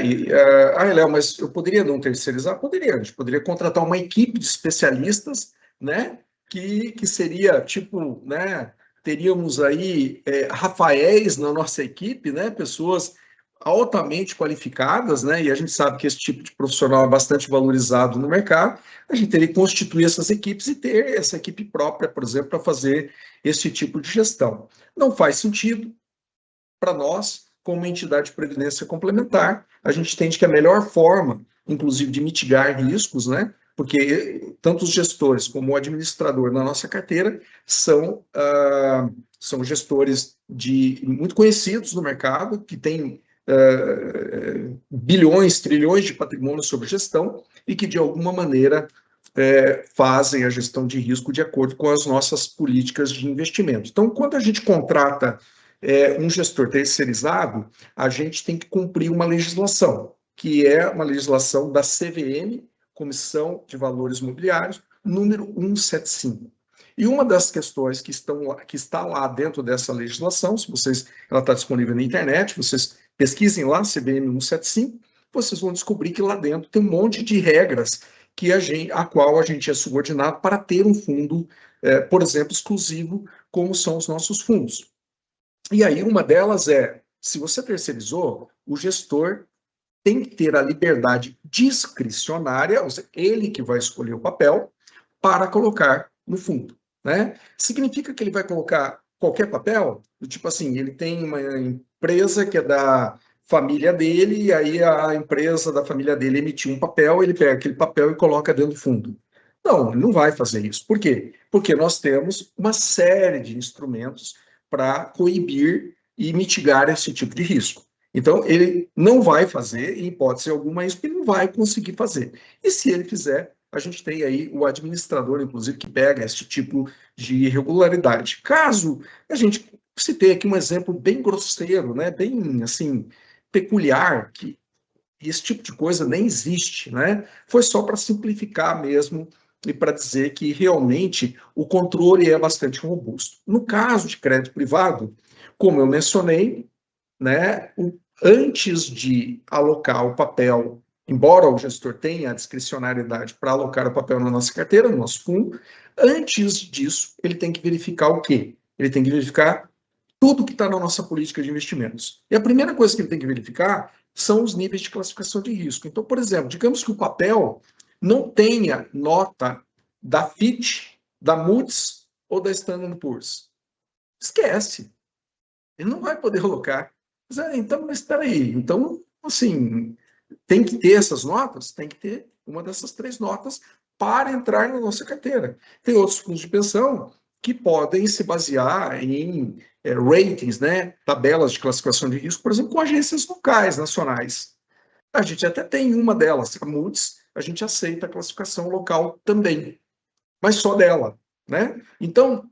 Léo, mas eu poderia não terceirizar? Poderia, a gente poderia contratar uma equipe de especialistas, né? Que seria tipo, né? Teríamos aí Rafaéis na nossa equipe, né? Pessoas altamente qualificadas, né? E a gente sabe que esse tipo de profissional é bastante valorizado no mercado. A gente teria que constituir essas equipes e ter essa equipe própria, por exemplo, para fazer esse tipo de gestão. Não faz sentido para nós, como entidade de previdência complementar. A gente entende que a melhor forma, inclusive, de mitigar riscos, né? Porque tanto os gestores como o administrador na nossa carteira são gestores muito conhecidos no mercado, que têm bilhões, trilhões de patrimônio sob gestão e que, de alguma maneira, fazem a gestão de risco de acordo com as nossas políticas de investimento. Então, quando a gente contrata um gestor terceirizado, a gente tem que cumprir uma legislação, que é uma legislação da CVM, Comissão de Valores Mobiliários, número 175. E uma das questões que está lá dentro dessa legislação, ela está disponível na internet, vocês pesquisem lá, CVM 175, vocês vão descobrir que lá dentro tem um monte de regras a qual a gente é subordinado para ter um fundo, por exemplo, exclusivo, como são os nossos fundos. E aí uma delas se você terceirizou, o gestor tem que ter a liberdade discricionária, ou seja, ele que vai escolher o papel, para colocar no fundo, né? Significa que ele vai colocar qualquer papel? Tipo assim, ele tem uma empresa que é da família dele, e aí a empresa da família dele emitiu um papel, ele pega aquele papel e coloca dentro do fundo. Não, ele não vai fazer isso. Por quê? Porque nós temos uma série de instrumentos para coibir e mitigar esse tipo de risco. Então, ele não vai fazer, em hipótese alguma, isso, porque ele não vai conseguir fazer. E se ele fizer, a gente tem aí o administrador, inclusive, que pega esse tipo de irregularidade. Caso a gente citei aqui um exemplo bem grosseiro, né, bem, assim, peculiar, que esse tipo de coisa nem existe, né? Foi só para simplificar mesmo e para dizer que realmente o controle é bastante robusto. No caso de crédito privado, como eu mencionei, né, antes de alocar o papel, embora o gestor tenha a discricionariedade para alocar o papel na nossa carteira, no nosso fundo, antes disso, ele tem que verificar o quê? Ele tem que verificar tudo que está na nossa política de investimentos. E a primeira coisa que ele tem que verificar são os níveis de classificação de risco. Então, por exemplo, digamos que o papel não tenha nota da Fitch, da Moody's ou da Standard & Poor's. Esquece. Ele não vai poder alocar. Mas espera aí. Então, assim, tem que ter essas notas? Tem que ter uma dessas 3 notas para entrar na nossa carteira. Tem outros fundos de pensão que podem se basear em ratings, né, tabelas de classificação de risco, por exemplo, com agências locais, nacionais. A gente até tem uma delas, a Moody's, a gente aceita a classificação local também, mas só dela, né? Então,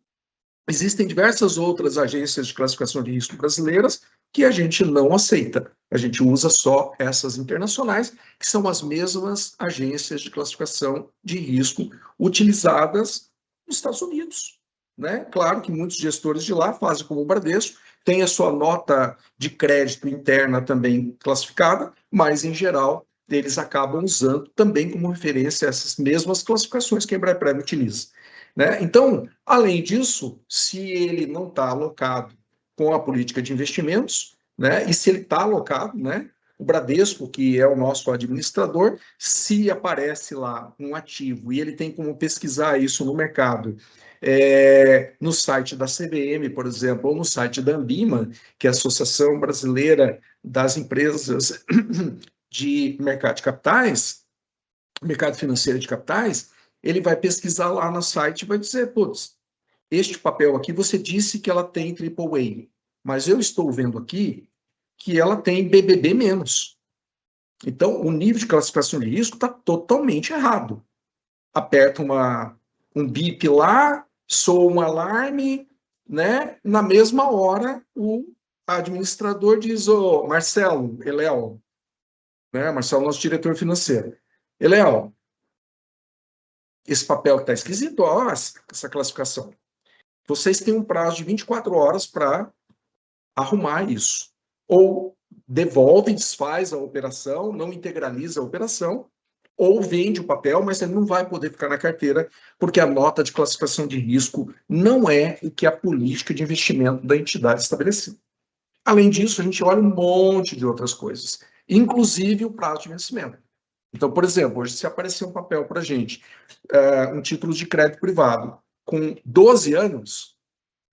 existem diversas outras agências de classificação de risco brasileiras que a gente não aceita. A gente usa só essas internacionais, que são as mesmas agências de classificação de risco utilizadas nos Estados Unidos, né? Claro que muitos gestores de lá fazem como o Bradesco, tem a sua nota de crédito interna também classificada, mas, em geral, eles acabam usando também como referência essas mesmas classificações que a Embraer utiliza, né? Então, além disso, se ele não está alocado com a política de investimentos, né, e se ele está alocado, né, o Bradesco, que é o nosso administrador, se aparece lá um ativo e ele tem como pesquisar isso no mercado, no site da CVM, por exemplo, ou no site da Ambima, que é a Associação Brasileira das Empresas de Mercado de Capitais, mercado financeiro de capitais, ele vai pesquisar lá no site e vai dizer, putz, este papel aqui, você disse que ela tem AAA, mas eu estou vendo aqui que ela tem BBB menos. Então, o nível de classificação de risco está totalmente errado. Aperta um bip lá, soa um alarme, né? Na mesma hora, o administrador diz, ô, Marcelo, Eléo, né? Marcelo, nosso diretor financeiro. Eléo, esse papel está esquisito, ó, essa classificação. Vocês têm um prazo de 24 horas para arrumar isso. Ou devolve, desfaz a operação, não integraliza a operação, ou vende o papel, mas ele não vai poder ficar na carteira, porque a nota de classificação de risco não é o que a política de investimento da entidade estabeleceu. Além disso, a gente olha um monte de outras coisas, inclusive o prazo de vencimento. Então, por exemplo, hoje se aparecer um papel para a gente, um título de crédito privado, com 12 anos,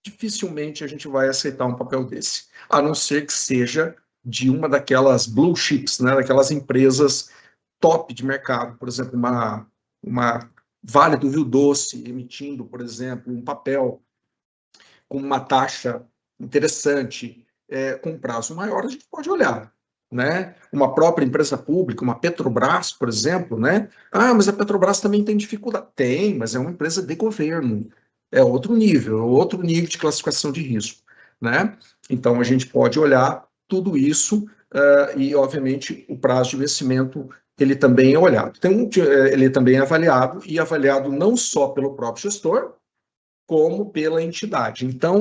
dificilmente a gente vai aceitar um papel desse, a não ser que seja de uma daquelas blue chips, né, daquelas empresas top de mercado, por exemplo, uma Vale do Rio Doce emitindo, por exemplo, um papel com uma taxa interessante, com prazo maior, a gente pode olhar, né? Uma própria empresa pública, uma Petrobras, por exemplo, né? Ah, mas a Petrobras também tem dificuldade. Tem, mas é uma empresa de governo. É outro nível de classificação de risco, né? Então, a gente pode olhar tudo isso e, obviamente, o prazo de vencimento, ele também é olhado. Então, ele também é avaliado, e avaliado não só pelo próprio gestor, como pela entidade. Então,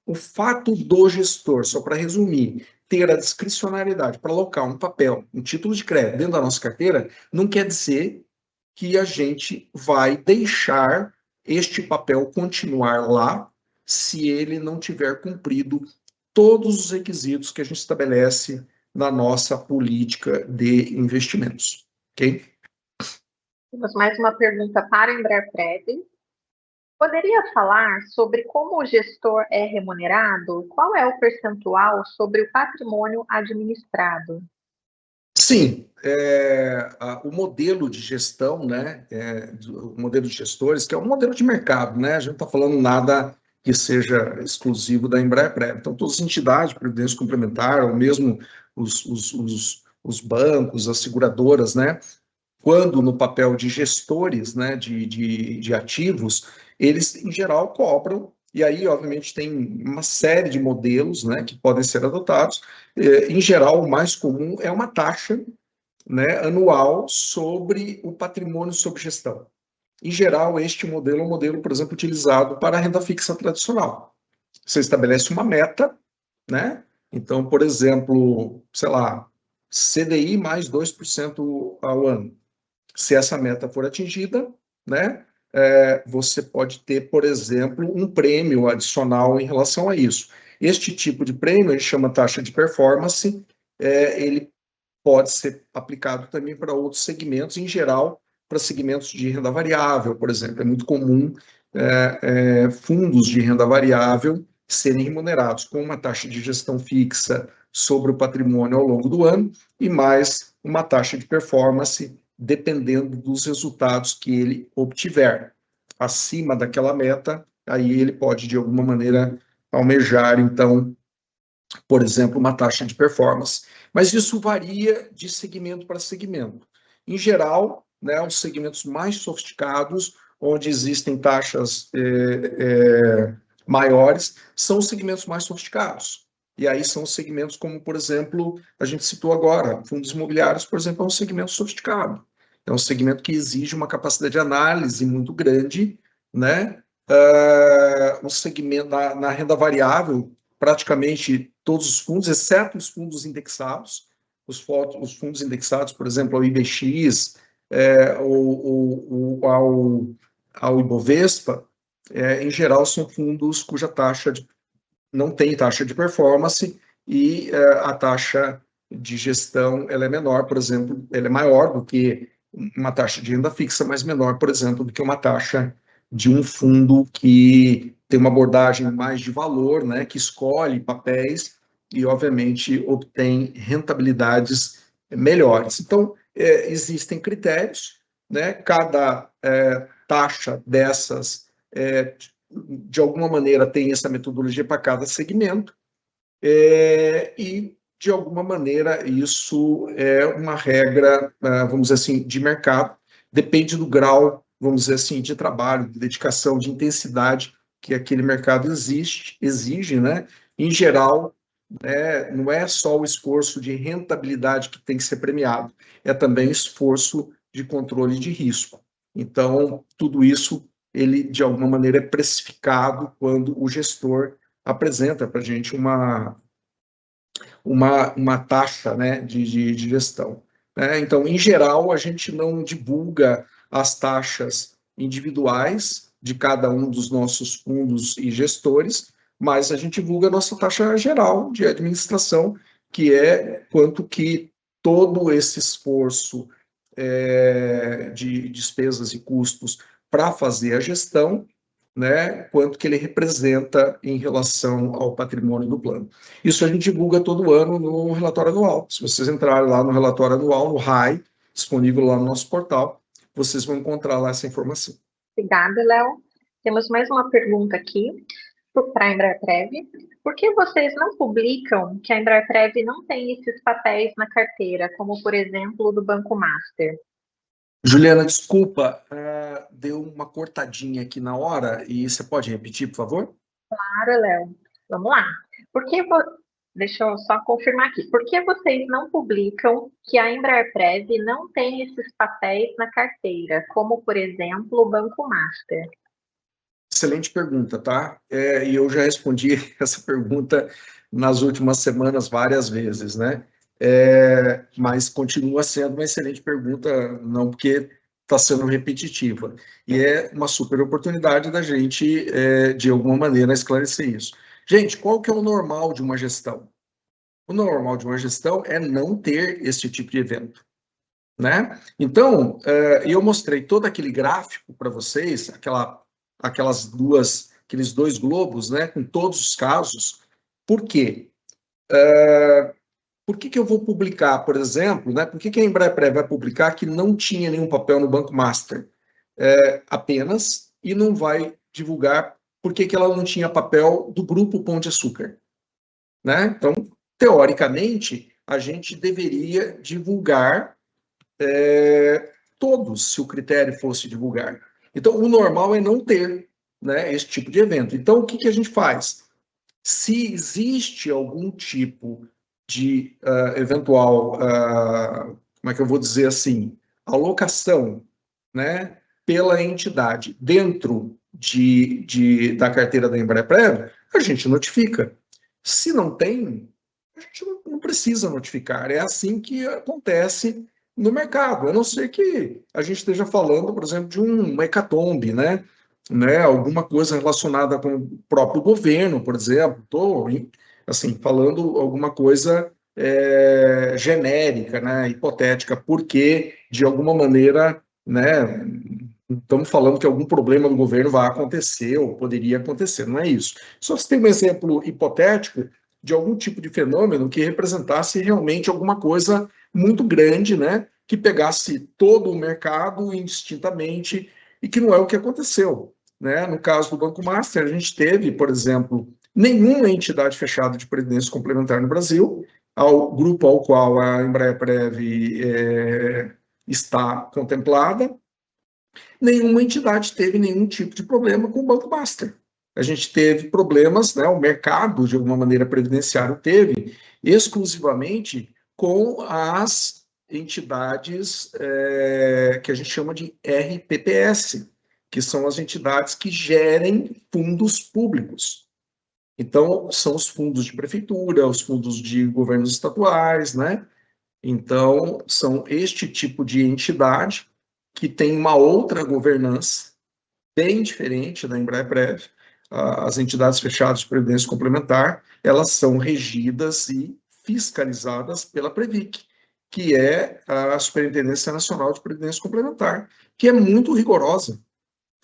o fato do gestor, só para resumir, ter a discricionariedade para alocar um papel, um título de crédito dentro da nossa carteira, não quer dizer que a gente vai deixar este papel continuar lá se ele não tiver cumprido todos os requisitos que a gente estabelece na nossa política de investimentos. Ok? Temos mais uma pergunta para o Embraer Prev. Poderia falar sobre como o gestor é remunerado? Qual é o percentual sobre o patrimônio administrado? Sim, o modelo de gestão, né, o modelo de gestores, que é um modelo de mercado, né, a gente não está falando nada que seja exclusivo da Embraer Prev. Então, todas as entidades de previdência complementar, ou mesmo os bancos, as seguradoras, né, quando no papel de gestores, né, de ativos, eles, em geral, cobram, e aí, obviamente, tem uma série de modelos, né, que podem ser adotados. Em geral, o mais comum é uma taxa, né, anual sobre o patrimônio sob gestão. Em geral, este modelo é um modelo, por exemplo, utilizado para a renda fixa tradicional. Você estabelece uma meta, né? Então, por exemplo, sei lá, CDI mais 2% ao ano. Se essa meta for atingida, né, você pode ter, por exemplo, um prêmio adicional em relação a isso. Este tipo de prêmio, ele chama taxa de performance, ele pode ser aplicado também para outros segmentos, em geral, para segmentos de renda variável, por exemplo. É muito comum fundos de renda variável serem remunerados com uma taxa de gestão fixa sobre o patrimônio ao longo do ano e mais uma taxa de performance dependendo dos resultados que ele obtiver. Acima daquela meta, aí ele pode, de alguma maneira, almejar, então, por exemplo, uma taxa de performance. Mas isso varia de segmento para segmento. Em geral, né, os segmentos mais sofisticados, onde existem taxas maiores, são os segmentos mais sofisticados. E aí são os segmentos como, por exemplo, a gente citou agora, fundos imobiliários, por exemplo, é um segmento sofisticado. É um segmento que exige uma capacidade de análise muito grande, né? O segmento na renda variável, praticamente todos os fundos, exceto os fundos indexados, os fundos indexados, por exemplo, ao IBX, ou ao Ibovespa, em geral, são fundos cuja taxa não tem taxa de performance e a taxa de gestão ela é menor, por exemplo, ela é maior do que uma taxa de renda fixa, mas menor, por exemplo, do que uma taxa de um fundo que tem uma abordagem mais de valor, né, que escolhe papéis e, obviamente, obtém rentabilidades melhores. Então, existem critérios, né, cada taxa dessas, de alguma maneira, tem essa metodologia para cada segmento, e, de alguma maneira, isso é uma regra, vamos dizer assim, de mercado, depende do grau, vamos dizer assim, de trabalho, de dedicação, de intensidade que aquele mercado exige, né? Em geral, não é só o esforço de rentabilidade que tem que ser premiado, é também esforço de controle de risco. Então, tudo isso, ele, de alguma maneira, é precificado quando o gestor apresenta para a gente uma taxa, né, de gestão. Então, em geral, a gente não divulga as taxas individuais de cada um dos nossos fundos e gestores, mas a gente divulga a nossa taxa geral de administração, que é quanto que todo esse esforço de despesas e custos para fazer a gestão, né, quanto que ele representa em relação ao patrimônio do plano. Isso a gente divulga todo ano no relatório anual. Se vocês entrarem lá no relatório anual, no RAI, disponível lá no nosso portal, vocês vão encontrar lá essa informação. Obrigada, Léo. Temos mais uma pergunta aqui para a Embraerprev. Por que vocês não publicam que a Embraerprev não tem esses papéis na carteira, como, por exemplo, o do Banco Master? Juliana, desculpa, deu uma cortadinha aqui na hora e você pode repetir, por favor? Claro, Léo. Vamos lá. Deixa eu só confirmar aqui. Por que vocês não publicam que a Embraerprev não tem esses papéis na carteira, como, por exemplo, o Banco Master? Excelente pergunta, tá? E eu já respondi essa pergunta nas últimas semanas várias vezes, né? Mas continua sendo uma excelente pergunta, não porque está sendo repetitiva. E é uma super oportunidade da gente, de alguma maneira, esclarecer isso. Gente, qual que é o normal de uma gestão? O normal de uma gestão é não ter esse tipo de evento, né? Então, eu mostrei todo aquele gráfico para vocês, aqueles dois globos, né, com todos os casos. Por quê? Por que eu vou publicar, por exemplo, né? Por que a Embraerprev vai publicar que não tinha nenhum papel no Banco Master apenas e não vai divulgar por que ela não tinha papel do Grupo Pão de Açúcar, né? Então, teoricamente, a gente deveria divulgar todos, se o critério fosse divulgar. Então, o normal é não ter, né, esse tipo de evento. Então, o que a gente faz? Se existe algum tipo de eventual, como é que eu vou dizer assim, alocação, né, pela entidade dentro da carteira da Embraerprev, a gente notifica. Se não tem, a gente não precisa notificar. É assim que acontece no mercado, a não ser que a gente esteja falando, por exemplo, de uma hecatombe, né? Alguma coisa relacionada com o próprio governo, por exemplo. Estou assim, falando alguma coisa genérica, né? Hipotética, porque, de alguma maneira, né, estamos falando que algum problema do governo vai acontecer ou poderia acontecer, não é isso. Só se tem um exemplo hipotético de algum tipo de fenômeno que representasse realmente alguma coisa muito grande, né, que pegasse todo o mercado indistintamente e que não é o que aconteceu, né? No caso do Banco Master, a gente teve, por exemplo, nenhuma entidade fechada de previdência complementar no Brasil, ao grupo ao qual a Embraerprev está contemplada, nenhuma entidade teve nenhum tipo de problema com o Banco Master. A gente teve problemas, né, o mercado, de alguma maneira, previdenciário teve, exclusivamente com as entidades que a gente chama de RPPS, que são as entidades que gerem fundos públicos. Então, são os fundos de prefeitura, os fundos de governos estaduais, né? Então, são este tipo de entidade que tem uma outra governança, bem diferente da Embraer-Prev. As entidades fechadas de previdência complementar, elas são regidas e fiscalizadas pela Previc, que é a Superintendência Nacional de Previdência Complementar, que é muito rigorosa.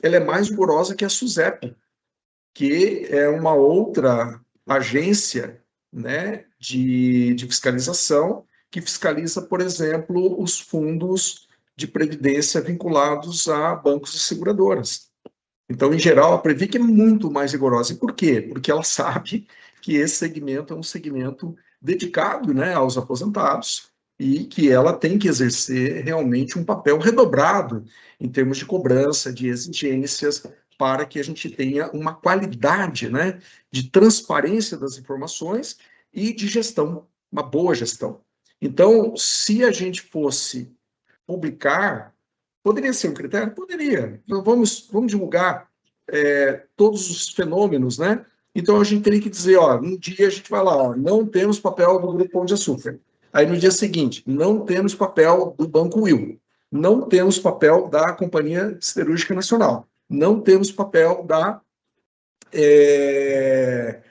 Ela é mais rigorosa que a SUSEP, que é uma outra agência, né, de fiscalização, que fiscaliza, por exemplo, os fundos de previdência vinculados a bancos e seguradoras. Então, em geral, a Previc é muito mais rigorosa. E por quê? Porque ela sabe que esse segmento é um segmento dedicado, né, aos aposentados e que ela tem que exercer realmente um papel redobrado em termos de cobrança, de exigências, para que a gente tenha uma qualidade, né, de transparência das informações e de gestão, uma boa gestão. Então, se a gente fosse publicar, poderia ser um critério? Poderia. Então, vamos divulgar todos os fenômenos, né? Então, a gente teria que dizer, ó, um dia a gente vai lá, ó, não temos papel do Grupo Pão de Açúcar. Aí, no dia seguinte, não temos papel do Banco Will. Não temos papel da Companhia Siderúrgica Nacional. Não temos papel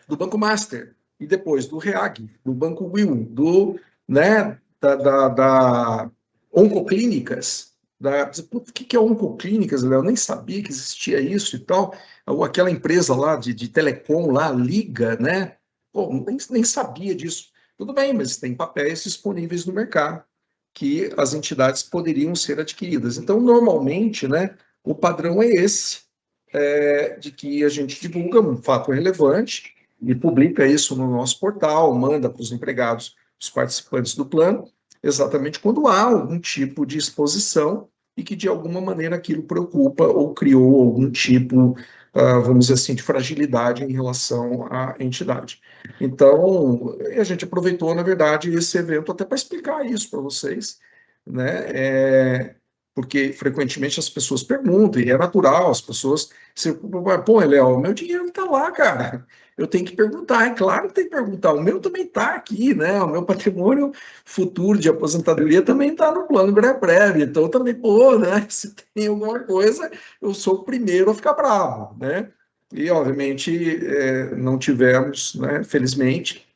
do Banco Master. E depois, do REAG, do Banco Will, né, da Oncoclínicas. O que é Oncoclínicas? Eu nem sabia que existia isso e tal. Ou aquela empresa lá de telecom, lá, Liga, né? Pô, nem sabia disso. Tudo bem, mas tem papéis disponíveis no mercado que as entidades poderiam ser adquiridas. Então, normalmente, né, o padrão é esse, de que a gente divulga um fato relevante e publica isso no nosso portal, manda para os empregados, os participantes do plano, exatamente quando há algum tipo de exposição e que, de alguma maneira, aquilo preocupa ou criou algum tipo, vamos dizer assim, de fragilidade em relação à entidade. Então, a gente aproveitou, na verdade, esse evento até para explicar isso para vocês, né? Porque frequentemente as pessoas perguntam, e é natural, as pessoas... Pô, Léo, meu dinheiro está lá, cara. Eu tenho que perguntar, é claro que tem que perguntar. O meu também está aqui, né? O meu patrimônio futuro de aposentadoria também está no plano Embraer-Prev. Então, também, pô, né? Se tem alguma coisa, eu sou o primeiro a ficar bravo, né? E, obviamente, não tivemos, né? Felizmente.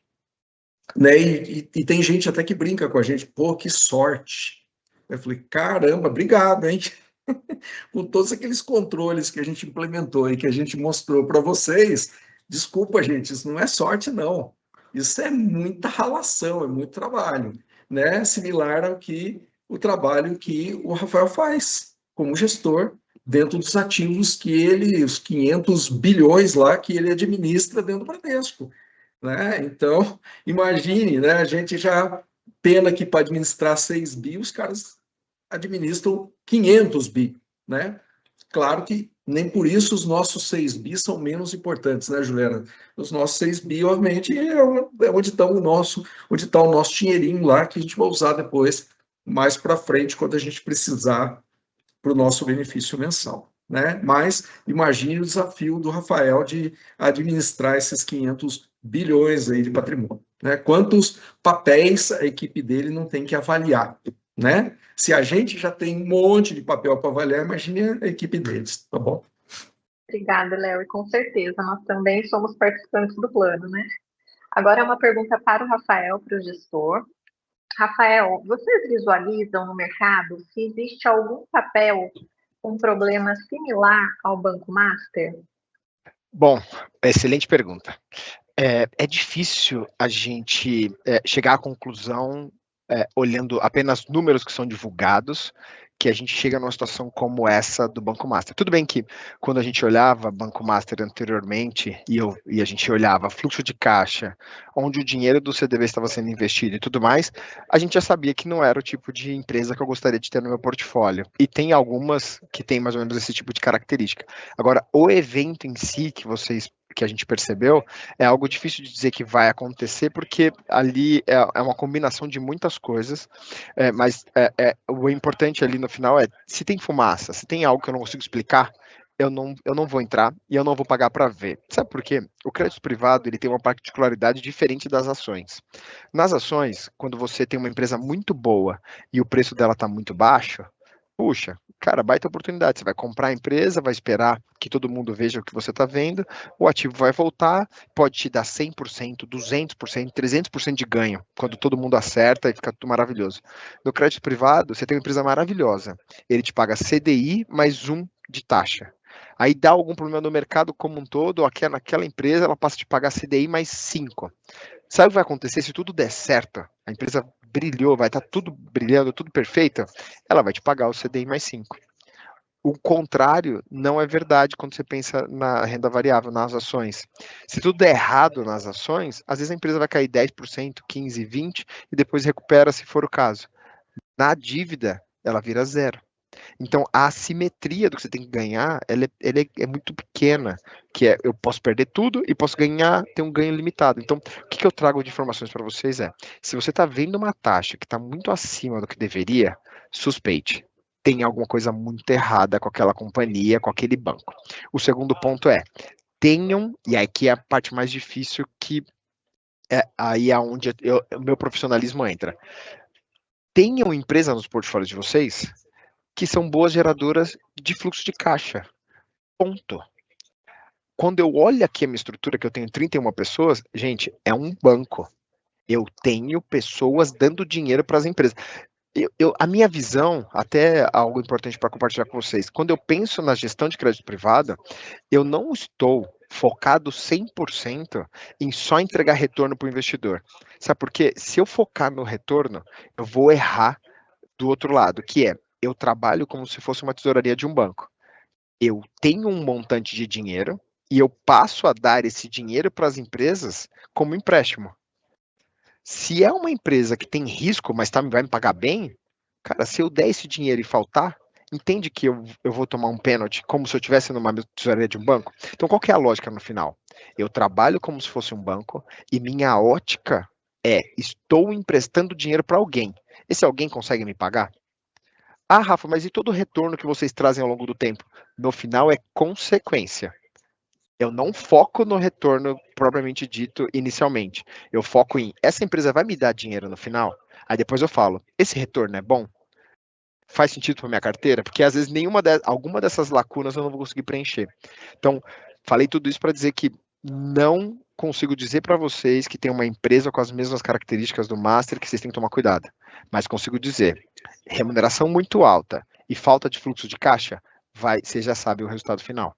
Né? E tem gente até que brinca com a gente. Pô, que sorte. Eu falei, caramba, obrigado, hein? Com todos aqueles controles que a gente implementou e que a gente mostrou para vocês, desculpa, gente, isso não é sorte, não. Isso é muita ralação, é muito trabalho, né? Similar ao que o trabalho que o Rafael faz como gestor dentro dos ativos que ele, os 500 bilhões lá que ele administra dentro do Bradesco, né? Então, imagine, né? A gente já pena que para administrar 6 bi, os caras administram 500 bi, né? Claro que nem por isso os nossos 6 bi são menos importantes, né, Juliana? Os nossos 6 bi, obviamente, é onde está o nosso dinheirinho lá, que a gente vai usar depois, mais para frente, quando a gente precisar para o nosso benefício mensal, né? Mas imagine o desafio do Rafael de administrar esses 500 bilhões aí de patrimônio, né? Quantos papéis a equipe dele não tem que avaliar, né? Se a gente já tem um monte de papel para avaliar, imagine a equipe deles, tá bom? Obrigada, Léo, e com certeza, nós também somos participantes do plano, né? Agora é uma pergunta para o Rafael, para o gestor. Rafael, vocês visualizam no mercado se existe algum papel com problema similar ao Banco Master? Bom, excelente pergunta. É difícil a gente chegar à conclusão, olhando apenas números que são divulgados, que a gente chega numa situação como essa do Banco Master. Tudo bem que quando a gente olhava Banco Master anteriormente e a gente olhava fluxo de caixa, onde o dinheiro do CDB estava sendo investido e tudo mais, a gente já sabia que não era o tipo de empresa que eu gostaria de ter no meu portfólio. E tem algumas que tem mais ou menos esse tipo de característica. Agora, o evento em si que a gente percebeu, é algo difícil de dizer que vai acontecer, porque ali é uma combinação de muitas coisas, mas o importante ali no final é, se tem fumaça, se tem algo que eu não consigo explicar, eu não vou entrar e eu não vou pagar para ver. Sabe por quê? O crédito privado ele tem uma particularidade diferente das ações. Nas ações, quando você tem uma empresa muito boa e o preço dela está muito baixo, puxa, cara, baita oportunidade. Você vai comprar a empresa, vai esperar que todo mundo veja o que você está vendo, o ativo vai voltar, pode te dar 100%, 200%, 300% de ganho, quando todo mundo acerta e fica tudo maravilhoso. No crédito privado, você tem uma empresa maravilhosa. Ele te paga CDI mais 1 de taxa. Aí dá algum problema no mercado como um todo, ou naquela empresa ela passa a te pagar CDI mais 5. Sabe o que vai acontecer se tudo der certo? A empresa brilhou, vai estar tudo brilhando, tudo perfeito, ela vai te pagar o CDI mais 5. O contrário não é verdade quando você pensa na renda variável, nas ações. Se tudo der errado nas ações, às vezes a empresa vai cair 10%, 15%, 20% e depois recupera se for o caso. Na dívida, ela vira zero. Então, a assimetria do que você tem que ganhar, ela é muito pequena, que é, eu posso perder tudo e posso ganhar, ter um ganho limitado. Então, o que eu trago de informações para vocês é, se você está vendo uma taxa que está muito acima do que deveria, suspeite. Tem alguma coisa muito errada com aquela companhia, com aquele banco. O segundo ponto é, tenham, e aqui é a parte mais difícil que aí é onde o meu profissionalismo entra. Tenham empresa nos portfólios de vocês que são boas geradoras de fluxo de caixa. Ponto. Quando eu olho aqui a minha estrutura, que eu tenho 31 pessoas, gente, é um banco. Eu tenho pessoas dando dinheiro para as empresas. A minha visão, até algo importante para compartilhar com vocês, quando eu penso na gestão de crédito privado, eu não estou focado 100% em só entregar retorno para o investidor. Sabe por quê? Se eu focar no retorno, eu vou errar do outro lado, que é, eu trabalho como se fosse uma tesouraria de um banco. Eu tenho um montante de dinheiro e eu passo a dar esse dinheiro para as empresas como empréstimo. Se é uma empresa que tem risco, mas vai me pagar bem, cara, se eu der esse dinheiro e faltar, entende que eu vou tomar um pênalti como se eu estivesse numa tesouraria de um banco? Então, qual que é a lógica no final? Eu trabalho como se fosse um banco e minha ótica é, estou emprestando dinheiro para alguém. Esse alguém consegue me pagar? Ah, Rafa, mas e todo o retorno que vocês trazem ao longo do tempo? No final é consequência. Eu não foco no retorno propriamente dito inicialmente. Eu foco em, essa empresa vai me dar dinheiro no final? Aí depois eu falo, esse retorno é bom? Faz sentido para minha carteira? Porque às vezes alguma dessas lacunas eu não vou conseguir preencher. Então, falei tudo isso para dizer que não consigo dizer para vocês que tem uma empresa com as mesmas características do Master que vocês têm que tomar cuidado. Mas consigo dizer, remuneração muito alta e falta de fluxo de caixa, você já sabe o resultado final.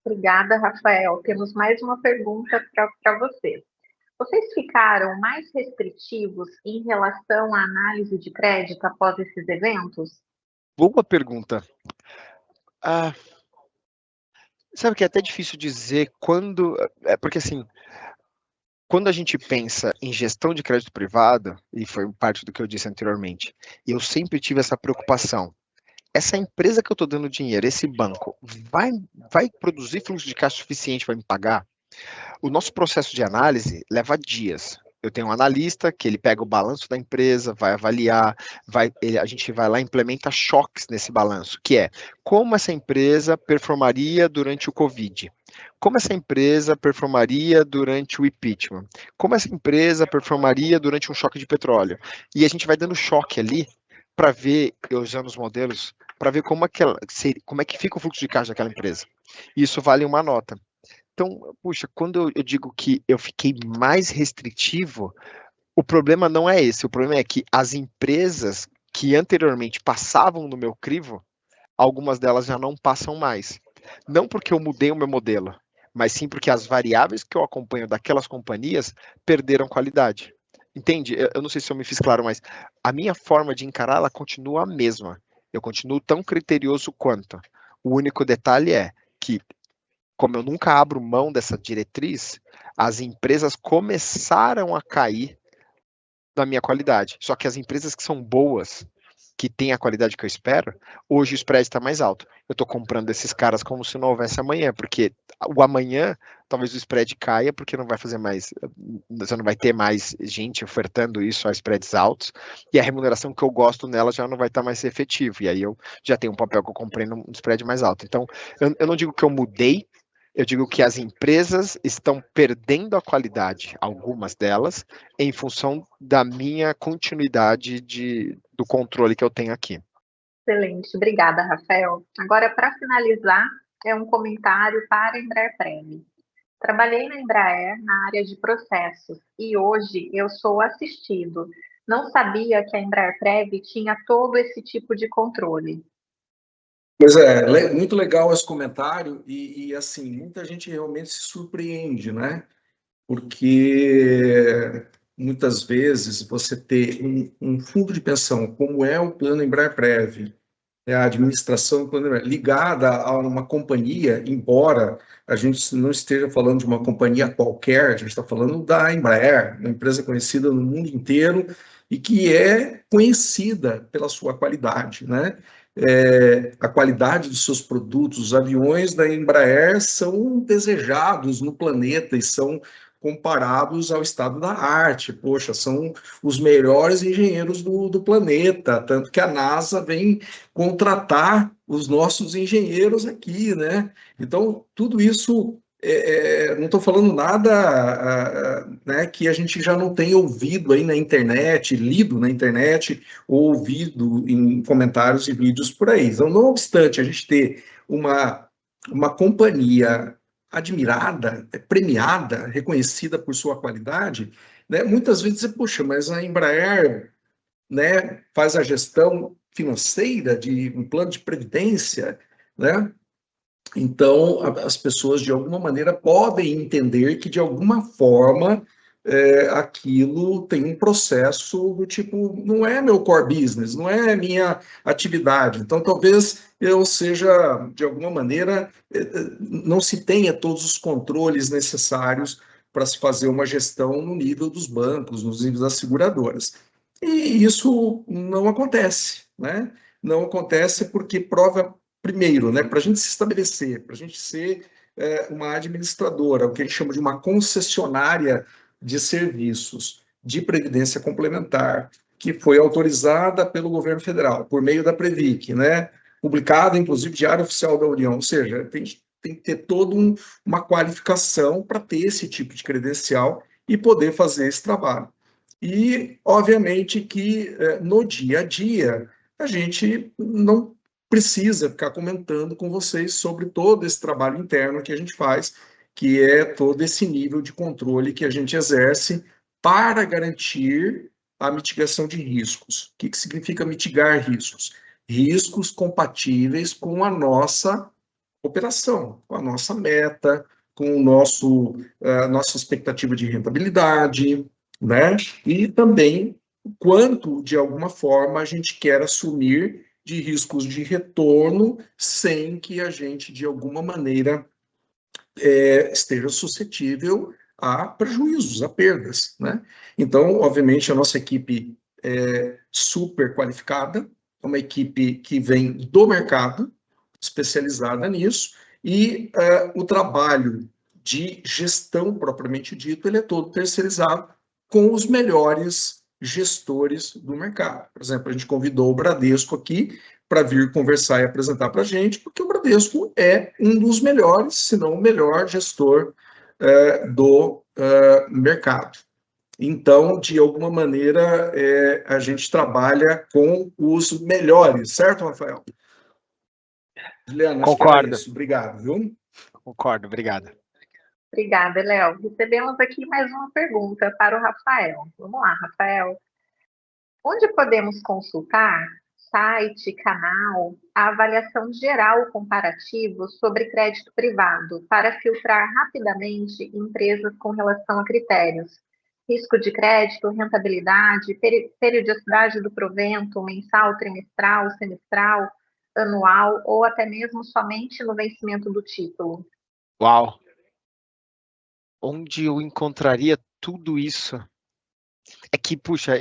Obrigada, Rafael. Temos mais uma pergunta para vocês. Vocês ficaram mais restritivos em relação à análise de crédito após esses eventos? Boa pergunta. Sabe que é até difícil dizer quando... porque assim, quando a gente pensa em gestão de crédito privado, e foi parte do que eu disse anteriormente, eu sempre tive essa preocupação. Essa empresa que eu estou dando dinheiro, esse banco, vai produzir fluxo de caixa suficiente para me pagar? O nosso processo de análise leva dias. Eu tenho um analista que ele pega o balanço da empresa, vai avaliar, a gente vai lá e implementa choques nesse balanço, que é como essa empresa performaria durante o Covid, como essa empresa performaria durante o impeachment, como essa empresa performaria durante um choque de petróleo. E a gente vai dando choque ali para ver, usando os modelos, para ver como é que fica o fluxo de caixa daquela empresa. Isso vale uma nota. Então, puxa, quando eu digo que eu fiquei mais restritivo, o problema não é esse. O problema é que as empresas que anteriormente passavam no meu crivo, algumas delas já não passam mais. Não porque eu mudei o meu modelo, mas sim porque as variáveis que eu acompanho daquelas companhias perderam qualidade. Entende? Eu não sei se eu me fiz claro, mas a minha forma de encarar ela continua a mesma. Eu continuo tão criterioso quanto. O único detalhe é que, como eu nunca abro mão dessa diretriz, as empresas começaram a cair da minha qualidade. Só que as empresas que são boas, que tem a qualidade que eu espero, hoje o spread está mais alto. Eu estou comprando esses caras como se não houvesse amanhã, porque o amanhã talvez o spread caia, porque não vai fazer mais, você não vai ter mais gente ofertando isso a spreads altos, e a remuneração que eu gosto nela já não vai estar mais efetiva, e aí eu já tenho um papel que eu comprei num spread mais alto. Então, eu não digo que eu mudei, eu digo que as empresas estão perdendo a qualidade, algumas delas, em função da minha continuidade do controle que eu tenho aqui. Excelente, obrigada, Rafael. Agora, para finalizar, é um comentário para a Embraer Prev. Trabalhei na Embraer na área de processos e hoje eu sou assistido. Não sabia que a Embraer Prev tinha todo esse tipo de controle. Pois é, muito legal esse comentário e assim, muita gente realmente se surpreende, né? Porque muitas vezes você ter um fundo de pensão, como é o plano Embraer-Prev, a administração do plano Embraer, ligada a uma companhia, embora a gente não esteja falando de uma companhia qualquer, a gente está falando da Embraer, uma empresa conhecida no mundo inteiro e que é conhecida pela sua qualidade, né? A qualidade dos seus produtos, os aviões da Embraer são desejados no planeta e são comparados ao estado da arte. Poxa, são os melhores engenheiros do planeta, tanto que a NASA vem contratar os nossos engenheiros aqui, né? Então, tudo isso, não estou falando nada né, que a gente já não tenha ouvido aí na internet, lido na internet, ou ouvido em comentários e vídeos por aí. Então, não obstante a gente ter uma companhia admirada, premiada, reconhecida por sua qualidade, né, muitas vezes você, puxa, mas a Embraer, né, faz a gestão financeira de um plano de previdência, né? Então, as pessoas, de alguma maneira, podem entender que, de alguma forma, aquilo tem um processo do tipo, não é meu core business, não é minha atividade. Então, talvez eu seja, de alguma maneira, não se tenha todos os controles necessários para se fazer uma gestão no nível dos bancos, nos níveis das seguradoras. E isso não acontece, né? Não acontece porque prova, primeiro, né, para a gente se estabelecer, para a gente ser uma administradora, o que a gente chama de uma concessionária de serviços de previdência complementar, que foi autorizada pelo governo federal, por meio da Previc, né? Publicada, inclusive, Diário Oficial da União, ou seja, tem que ter toda uma qualificação para ter esse tipo de credencial e poder fazer esse trabalho. E, obviamente, que no dia a dia a gente não precisa ficar comentando com vocês sobre todo esse trabalho interno que a gente faz, que é todo esse nível de controle que a gente exerce para garantir a mitigação de riscos. O que significa mitigar riscos? Riscos compatíveis com a nossa operação, com a nossa meta, com o nossa expectativa de rentabilidade, né? E também quanto, de alguma forma, a gente quer assumir de riscos de retorno sem que a gente, de alguma maneira, esteja suscetível a prejuízos, a perdas, né? Então, obviamente, a nossa equipe é super qualificada, é uma equipe que vem do mercado, especializada nisso, e o trabalho de gestão propriamente dito, ele é todo terceirizado com os melhores gestores do mercado. Por exemplo, a gente convidou o Bradesco aqui para vir conversar e apresentar para a gente, porque o Bradesco é um dos melhores, se não o melhor gestor do mercado. Então, de alguma maneira, a gente trabalha com os melhores, certo, Rafael? Juliana, acho que era Concordo. isso. Obrigado, viu? Concordo, obrigado. Obrigada, Léo. Recebemos aqui mais uma pergunta para o Rafael. Vamos lá, Rafael. Onde podemos consultar, site, canal, a avaliação geral comparativa sobre crédito privado para filtrar rapidamente empresas com relação a critérios? Risco de crédito, rentabilidade, periodicidade do provento, mensal, trimestral, semestral, anual ou até mesmo somente no vencimento do título? Uau! Onde eu encontraria tudo isso? É que, puxa,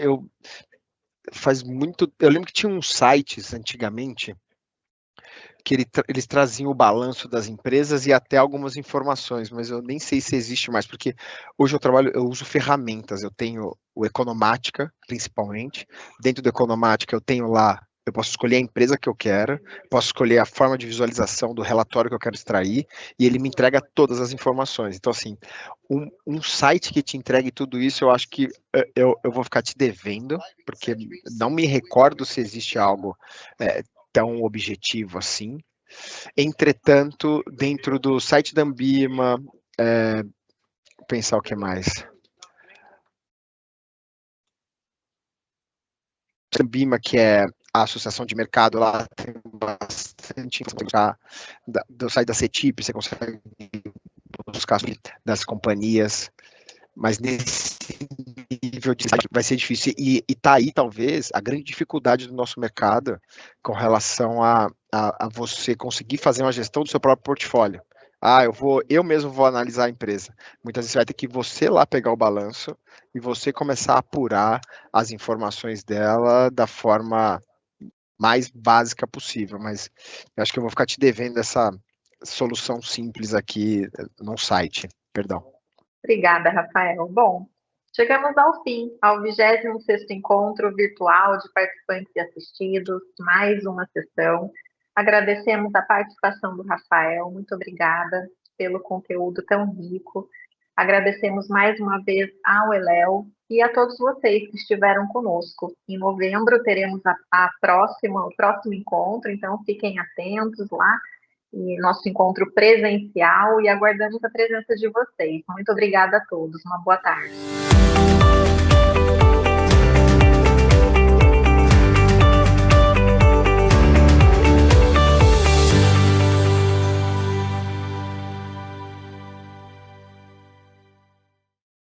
faz muito. Eu lembro que tinha uns sites antigamente que eles traziam o balanço das empresas e até algumas informações, mas eu nem sei se existe mais, porque hoje eu uso ferramentas, eu tenho o Economática, principalmente, dentro do Economática eu tenho lá, eu posso escolher a empresa que eu quero, posso escolher a forma de visualização do relatório que eu quero extrair, e ele me entrega todas as informações. Então, assim, um site que te entregue tudo isso, eu acho que eu vou ficar te devendo, porque não me recordo se existe algo tão objetivo assim. Entretanto, dentro do site da Ambima, pensar o que mais? A Ambima, que é a associação de mercado, lá tem bastante informação do site da CETIP, você consegue buscar das companhias, mas nesse nível de site vai ser difícil. E tá aí, talvez, a grande dificuldade do nosso mercado com relação a você conseguir fazer uma gestão do seu próprio portfólio. Eu mesmo vou analisar a empresa. Muitas vezes vai ter que você lá pegar o balanço e você começar a apurar as informações dela da forma mais básica possível, mas eu acho que eu vou ficar te devendo essa solução simples aqui no site. Perdão. Obrigada, Rafael. Bom, chegamos ao fim, ao 26º encontro virtual de participantes e assistidos, mais uma sessão. Agradecemos a participação do Rafael, muito obrigada pelo conteúdo tão rico. Agradecemos mais uma vez ao Eléo e a todos vocês que estiveram conosco. Em novembro teremos o próximo encontro, então fiquem atentos lá, e nosso encontro presencial, e aguardamos a presença de vocês. Muito obrigada a todos. Uma boa tarde.